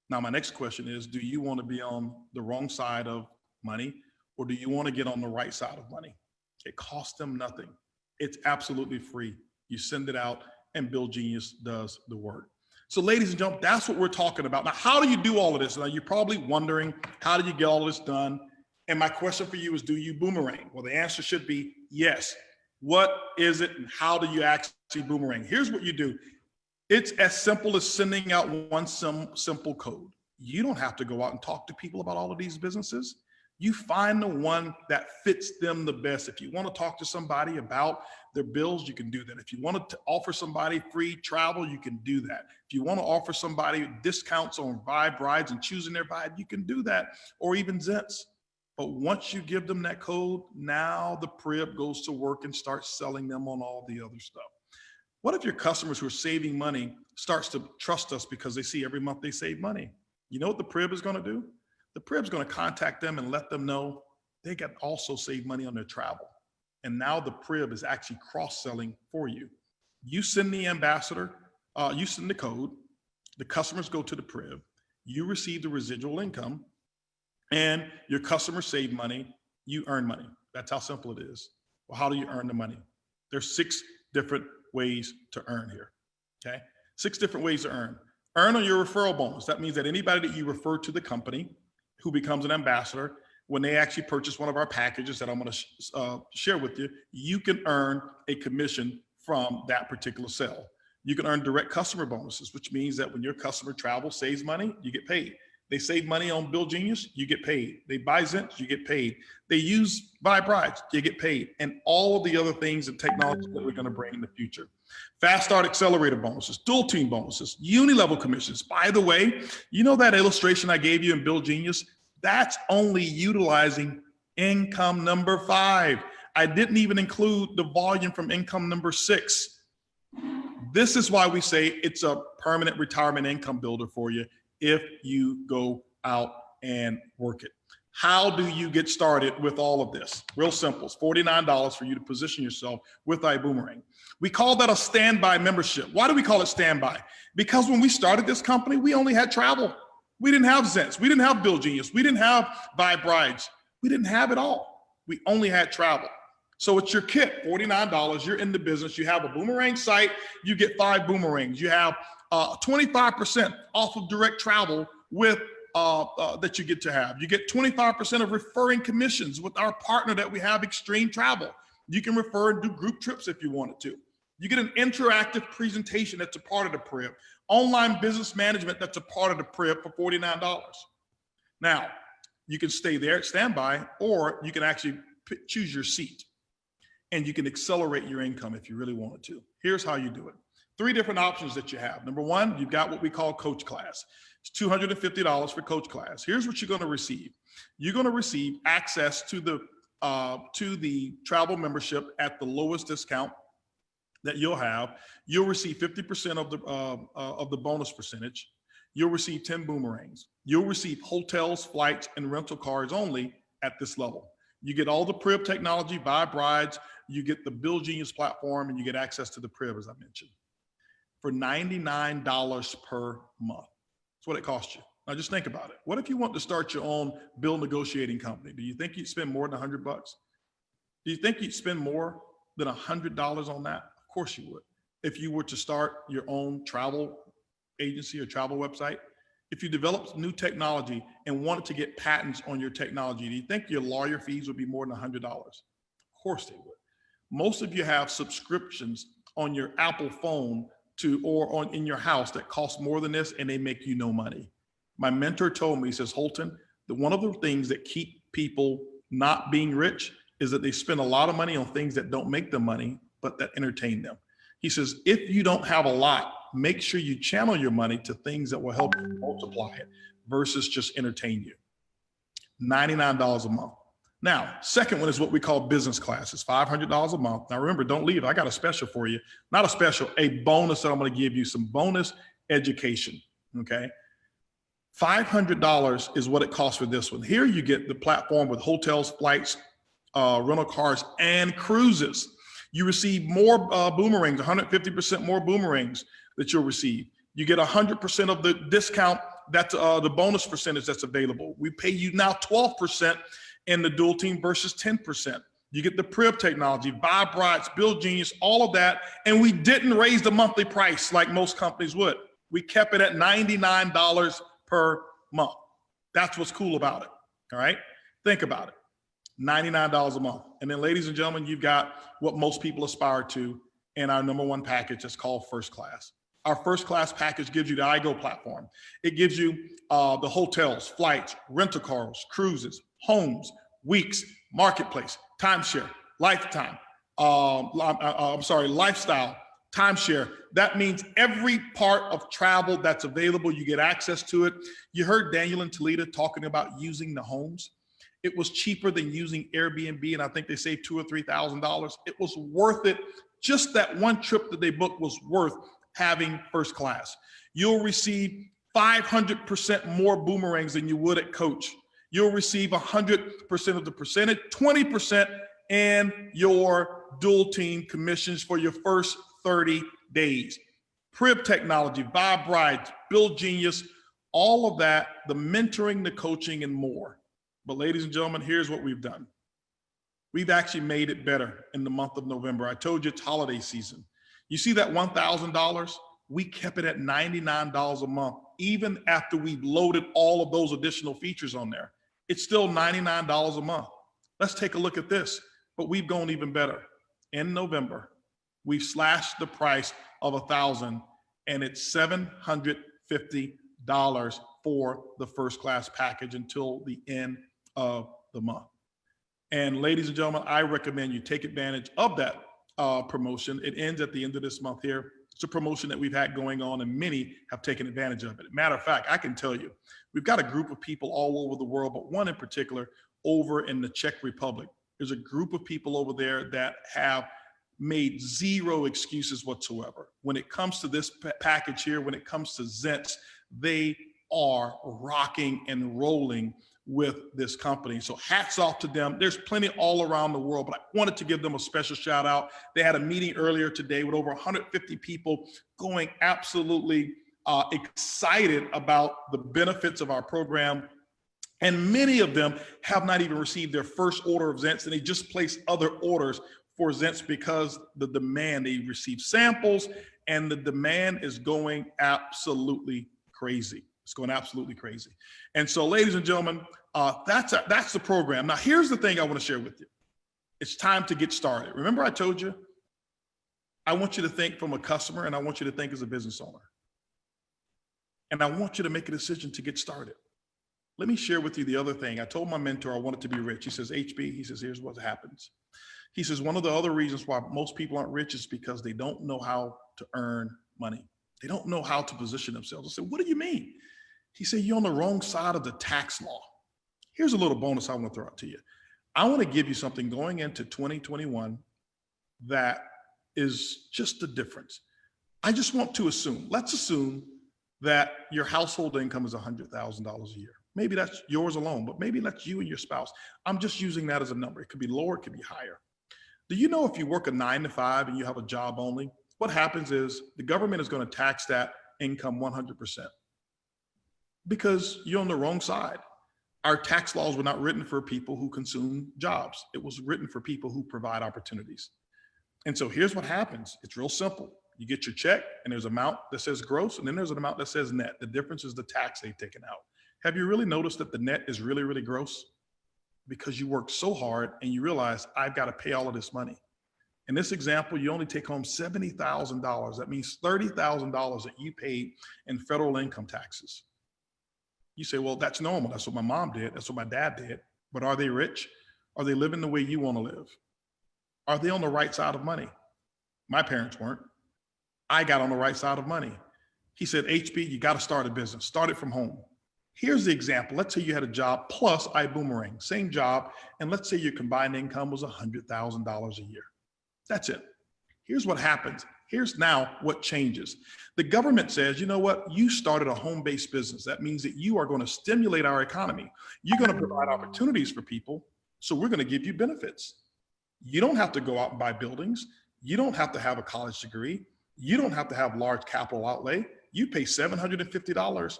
Now, my next question is, do you want to be on the wrong side of money or do you want to get on the right side of money? It costs them nothing. It's absolutely free. You send it out and Bill Genius does the work. So ladies and gentlemen, that's what we're talking about. Now, how do you do all of this? Now, you're probably wondering, how do you get all of this done? And my question for you is, do you boomerang? Well, the answer should be yes. What is it and how do you actually boomerang? Here's what you do. It's as simple as sending out one simple code. You don't have to go out and talk to people about all of these businesses. You find the one that fits them the best. If you want to talk to somebody about their bills, you can do that. If you want to offer somebody free travel, you can do that. If you want to offer somebody discounts on Vibe rides and choosing their Vibe, you can do that, or even Zence. But once you give them that code, now the Prib goes to work and starts selling them on all the other stuff. What if your customers who are saving money starts to trust us because they see every month they save money? You know what the Prib is going to do? The Prib's going to contact them and let them know they can also save money on their travel. And now the Prib is actually cross-selling for you. You send the ambassador, you send the code, the customers go to the Prib, you receive the residual income, and your customers save money, you earn money. That's how simple it is. Well, how do you earn the money? There's 6 different ways to earn here, okay? 6 different ways to earn. Earn on your referral bonus. That means that anybody that you refer to the company who becomes an ambassador, when they actually purchase one of our packages that I'm going to share with you, you can earn a commission from that particular sale. You can earn direct customer bonuses, which means that when your customer travels, saves money, you get paid. They save money on Bill Genius, you get paid. They buy Zence, you get paid. They use Vibe rides, you get paid. And all of the other things and technology that we're going to bring in the future. Fast Start Accelerator bonuses, dual team bonuses, uni-level commissions. By the way, you know that illustration I gave you in Bill Genius? That's only utilizing income number 5. I didn't even include the volume from income number 6. This is why we say it's a permanent retirement income builder for you if you go out and work it. How do you get started with all of this? Real simple. It's $49 for you to position yourself with iBuumerang. We call that a standby membership. Why do we call it standby? Because when we started this company, we only had travel. We didn't have Zence. We didn't have Bill Genius. We didn't have Vibe rides. We didn't have it all. We only had travel. So it's your kit, $49. You're in the business. You have a boomerang site. You get 5 boomerangs. You have 25% off of direct travel with that you get to have. You get 25% of referring commissions with our partner that we have, Extreme Travel. You can refer and do group trips if you wanted to. You get an interactive presentation that's a part of the Prib. Online business management that's a part of the Prib for $49. Now, you can stay there at standby, or you can actually choose your seat. And you can accelerate your income if you really wanted to. Here's how you do it. 3 different options that you have. Number 1, you've got what we call Coach Class. It's $250 for Coach Class. Here's what you're going to receive. You're going to receive access to the travel membership at the lowest discount that you'll have. You'll receive 50% of the bonus percentage. You'll receive 10 boomerangs. You'll receive hotels, flights, and rental cars only at this level. You get all the Prib technology, Vibe rides, you get the Bill Genius platform, and you get access to the Prib, as I mentioned, for $99 per month. That's what it costs you. Now just think about it. What if you want to start your own bill negotiating company? Do you think you'd spend more than $100? Do you think you'd spend more than $100 on that? Of course you would. If you were to start your own travel agency or travel website, if you developed new technology and wanted to get patents on your technology, do you think your lawyer fees would be more than $100? Of course they would. Most of you have subscriptions on your Apple phone in your house that cost more than this, and they make you no money. My mentor told me, he says, Holton, that one of the things that keep people not being rich is that they spend a lot of money on things that don't make them money, but that entertain them. He says, if you don't have a lot, make sure you channel your money to things that will help you multiply it versus just entertain you. $99 a month. Now, second one is what we call business class. It's $500 a month. Now remember, don't leave. I got a special for you. Not a special, a bonus that I'm going to give you, some bonus education, okay? $500 is what it costs for this one. Here you get the platform with hotels, flights, rental cars, and cruises. You receive more boomerangs, 150% more boomerangs that you'll receive. You get 100% of the discount, that's the bonus percentage that's available. We pay you now 12% in the dual team versus 10%. You get the Prib technology, Vibe Rides, Build Genius, all of that. And we didn't raise the monthly price like most companies would. We kept it at $99 per month. That's what's cool about it, all right? Think about it, $99 a month. And then ladies and gentlemen, you've got what most people aspire to in our number one package. It's called First Class. Our First Class package gives you the iGo platform. It gives you the hotels, flights, rental cars, cruises, homes, weeks, marketplace, timeshare, lifestyle, timeshare. That means every part of travel that's available, you get access to it. You heard Daniel and Talita talking about using the homes. It was cheaper than using Airbnb, and I think they saved $2,000 or $3,000. It was worth it. Just that one trip that they booked was worth having First Class. You'll receive 500% more boomerangs than you would at Coach. You'll receive 100% of the percentage, 20% in your dual team commissions for your first 30 days. Prib technology, Vibe Rides, Build Genius, all of that, the mentoring, the coaching, and more. But ladies and gentlemen, here's what we've done. We've actually made it better in the month of November. I told you it's holiday season. You see that $1,000? We kept it at $99 a month, even after we've loaded all of those additional features on there. It's still $99 a month. Let's take a look at this, but we've gone even better. In November, we've slashed the price of $1,000, and it's $750 for the First Class package until the end of the month. And ladies and gentlemen, I recommend you take advantage of that promotion. It ends at the end of this month here. It's a promotion that we've had going on, and many have taken advantage of it. Matter of fact, I can tell you, we've got a group of people all over the world, but one in particular over in the Czech Republic. There's a group of people over there that have made zero excuses whatsoever. When it comes to this package here, when it comes to Zence, they are rocking and rolling with this company. So hats off to them. There's plenty all around the world, but I wanted to give them a special shout out. They had a meeting earlier today with over 150 people going absolutely excited about the benefits of our program. And many of them have not even received their first order of Zence, and they just placed other orders for Zence because the demand, they receive samples, and the demand is going absolutely crazy. It's going absolutely crazy. And so, ladies and gentlemen, that's the program. Now, here's the thing I want to share with you. It's time to get started. Remember I told you, I want you to think from a customer, and I want you to think as a business owner. And I want you to make a decision to get started. Let me share with you the other thing. I told my mentor I wanted to be rich. He says, HB, he says, here's what happens. He says, one of the other reasons why most people aren't rich is because they don't know how to earn money. They don't know how to position themselves. I said, what do you mean? He said, you're on the wrong side of the tax law. Here's a little bonus I want to throw out to you. I want to give you something going into 2021 that is just the difference. I just want to assume, let's assume that your household income is $100,000 a year. Maybe that's yours alone, but maybe that's you and your spouse. I'm just using that as a number. It could be lower, it could be higher. Do you know if you work a 9 to 5 and you have a job only, what happens is the government is going to tax that income 100%. Because you're on the wrong side. Our tax laws were not written for people who consume jobs. It was written for people who provide opportunities. And so here's what happens. It's real simple. You get your check, and there's an amount that says gross, and then there's an amount that says net. The difference is the tax they've taken out. Have you really noticed that the net is really, really gross? Because you work so hard and you realize I've got to pay all of this money. In this example, you only take home $70,000. That means $30,000 that you paid in federal income taxes. You say, well, that's normal. That's what my mom did. That's what my dad did. But are they rich? Are they living the way you want to live? Are they on the right side of money? My parents weren't. I got on the right side of money. He said, HB, you got to start a business. Start it from home. Here's the example. Let's say you had a job plus iBuumerang, same job, and let's say your combined income was $100,000 a year. That's it. Here's what happens. Here's now what changes. The government says, you know what? You started a home-based business. That means that you are going to stimulate our economy. You're going to provide opportunities for people. So we're going to give you benefits. You don't have to go out and buy buildings. You don't have to have a college degree. You don't have to have large capital outlay. You pay $750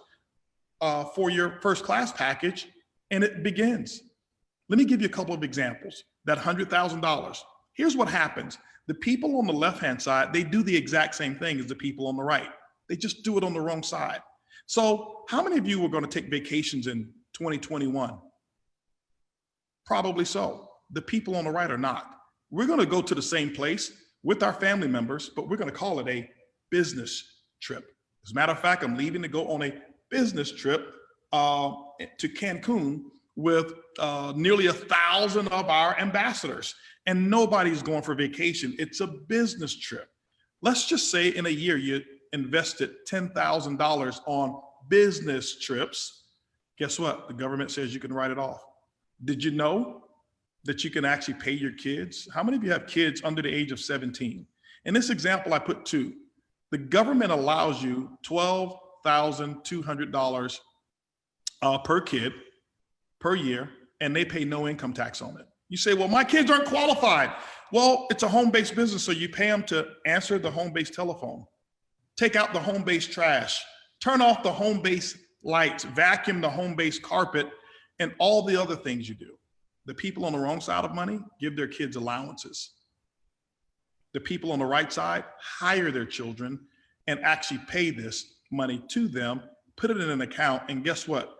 for your first class package, and it begins. Let me give you a couple of examples. That $100,000. Here's what happens. The people on the left-hand side, they do the exact same thing as the people on the right. They just do it on the wrong side. So how many of you were going to take vacations in 2021? Probably so. The people on the right are not. We're going to go to the same place with our family members, but we're going to call it a business trip. As a matter of fact, I'm leaving to go on a business trip to Cancun with nearly 1,000 of our ambassadors, and nobody's going for vacation. It's a business trip. Let's just say in a year you invested $10,000 on business trips. Guess what? The government says you can write it off. Did you know that you can actually pay your kids? How many of you have kids under the age of 17? In this example, I put 2. The government allows you $12,200 per kid per year, and they pay no income tax on it. You say, well, my kids aren't qualified. Well, it's a home-based business, so you pay them to answer the home-based telephone, take out the home-based trash, turn off the home-based lights, vacuum the home-based carpet, and all the other things you do. The people on the wrong side of money give their kids allowances. The people on the right side hire their children and actually pay this money to them, put it in an account, and guess what?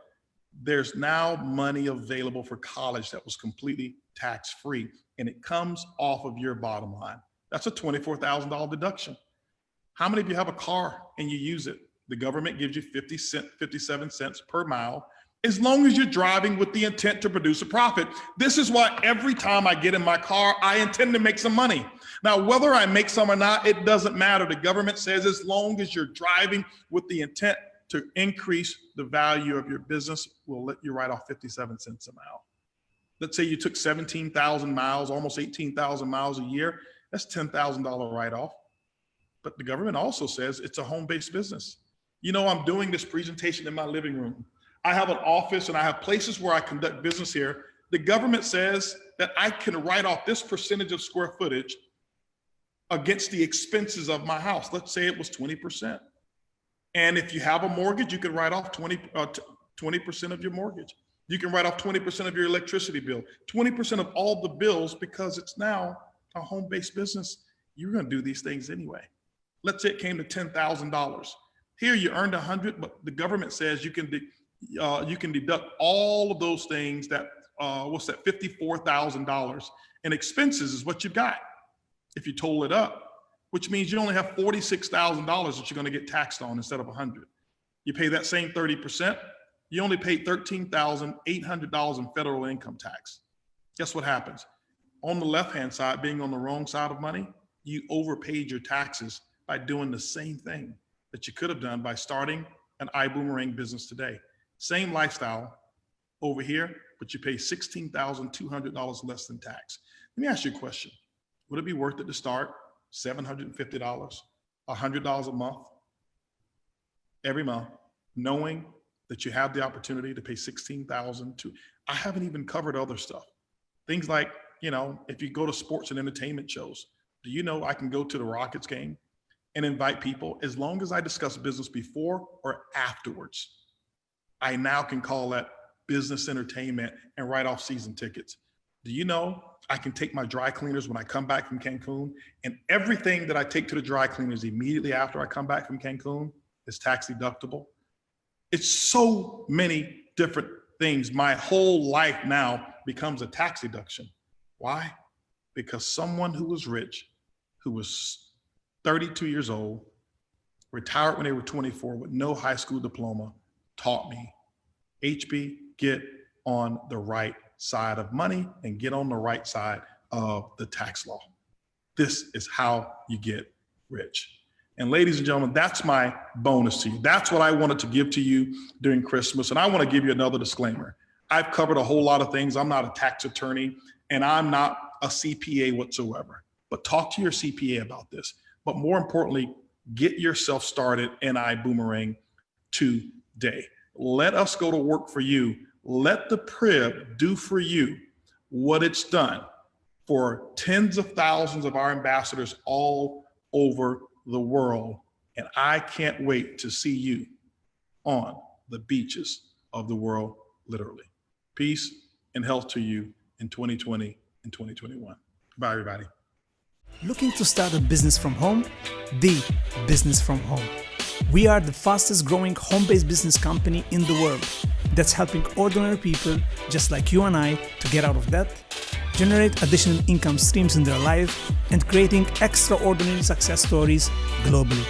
There's now money available for college that was completely tax-free, and it comes off of your bottom line. That's a $24,000 deduction. How many of you have a car and you use it? The government gives you 57 cents per mile, as long as you're driving with the intent to produce a profit. This is why every time I get in my car, I intend to make some money. Now, whether I make some or not, it doesn't matter. The government says as long as you're driving with the intent to increase the value of your business, we'll let you write off 57 cents a mile. Let's say you took 17,000 miles, almost 18,000 miles a year. That's $10,000 write-off. But the government also says it's a home-based business. You know, I'm doing this presentation in my living room. I have an office and I have places where I conduct business here. The government says that I can write off this percentage of square footage against the expenses of my house. Let's say it was 20%. And if you have a mortgage, you can write off 20% of your mortgage. You can write off 20% of your electricity bill, 20% of all the bills, because it's now a home-based business. You're going to do these things anyway. Let's say it came to $10,000. Here you earned 100, but the government says you can deduct all of those things that, $54,000 and expenses is what you've got. If you total it up, which means you only have $46,000 that you're going to get taxed on instead of 100. You pay that same 30%, you only pay $13,800 in federal income tax. Guess what happens? On the left-hand side, being on the wrong side of money, you overpaid your taxes by doing the same thing that you could have done by starting an iBuumerang business today. Same lifestyle over here, but you pay $16,200 less than tax. Let me ask you a question. Would it be worth it to start $750, $100 a month, every month, knowing that you have the opportunity to pay $16,000 to, I haven't even covered other stuff. Things like, you know, if you go to sports and entertainment shows, do you know I can go to the Rockets game and invite people as long as I discuss business before or afterwards? I now can call that business entertainment and write off season tickets. Do you know I can take my dry cleaners when I come back from Cancun, and everything that I take to the dry cleaners immediately after I come back from Cancun is tax deductible? It's so many different things. My whole life now becomes a tax deduction. Why? Because someone who was rich, who was 32 years old, retired when they were 24 with no high school diploma, taught me, HB, get on the right side of money and get on the right side of the tax law. This is how you get rich. And ladies and gentlemen, that's my bonus to you. That's what I wanted to give to you during Christmas. And I want to give you another disclaimer. I've covered a whole lot of things. I'm not a tax attorney and I'm not a CPA whatsoever, but talk to your CPA about this. But more importantly, get yourself started in iBuumerang today. Let us go to work for you. Let the Prib do for you what it's done for tens of thousands of our ambassadors all over the world. And I can't wait to see you on the beaches of the world, literally. Peace and health to you in 2020 and 2021. Bye, everybody. Looking to start a business from home? The business from home. We are the fastest growing home-based business company in the world that's helping ordinary people just like you and I to get out of debt, generate additional income streams in their life, and creating extraordinary success stories globally.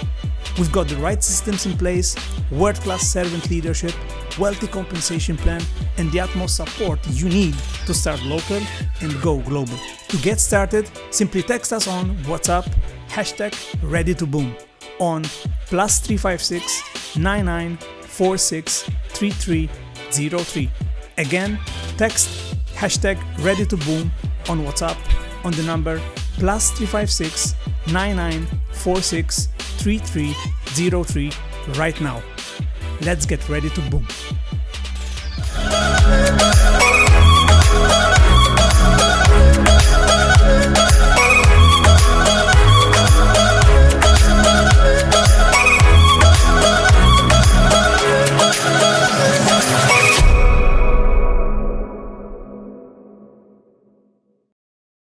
We've got the right systems in place, world-class servant leadership, wealthy compensation plan, and the utmost support you need to start local and go global. To get started, simply text us on WhatsApp, #ReadyToBoom on +356 9946 3303. Again, text #ReadyToBoom on WhatsApp on the number +356 9946 3303 right now. Let's get ready to boom.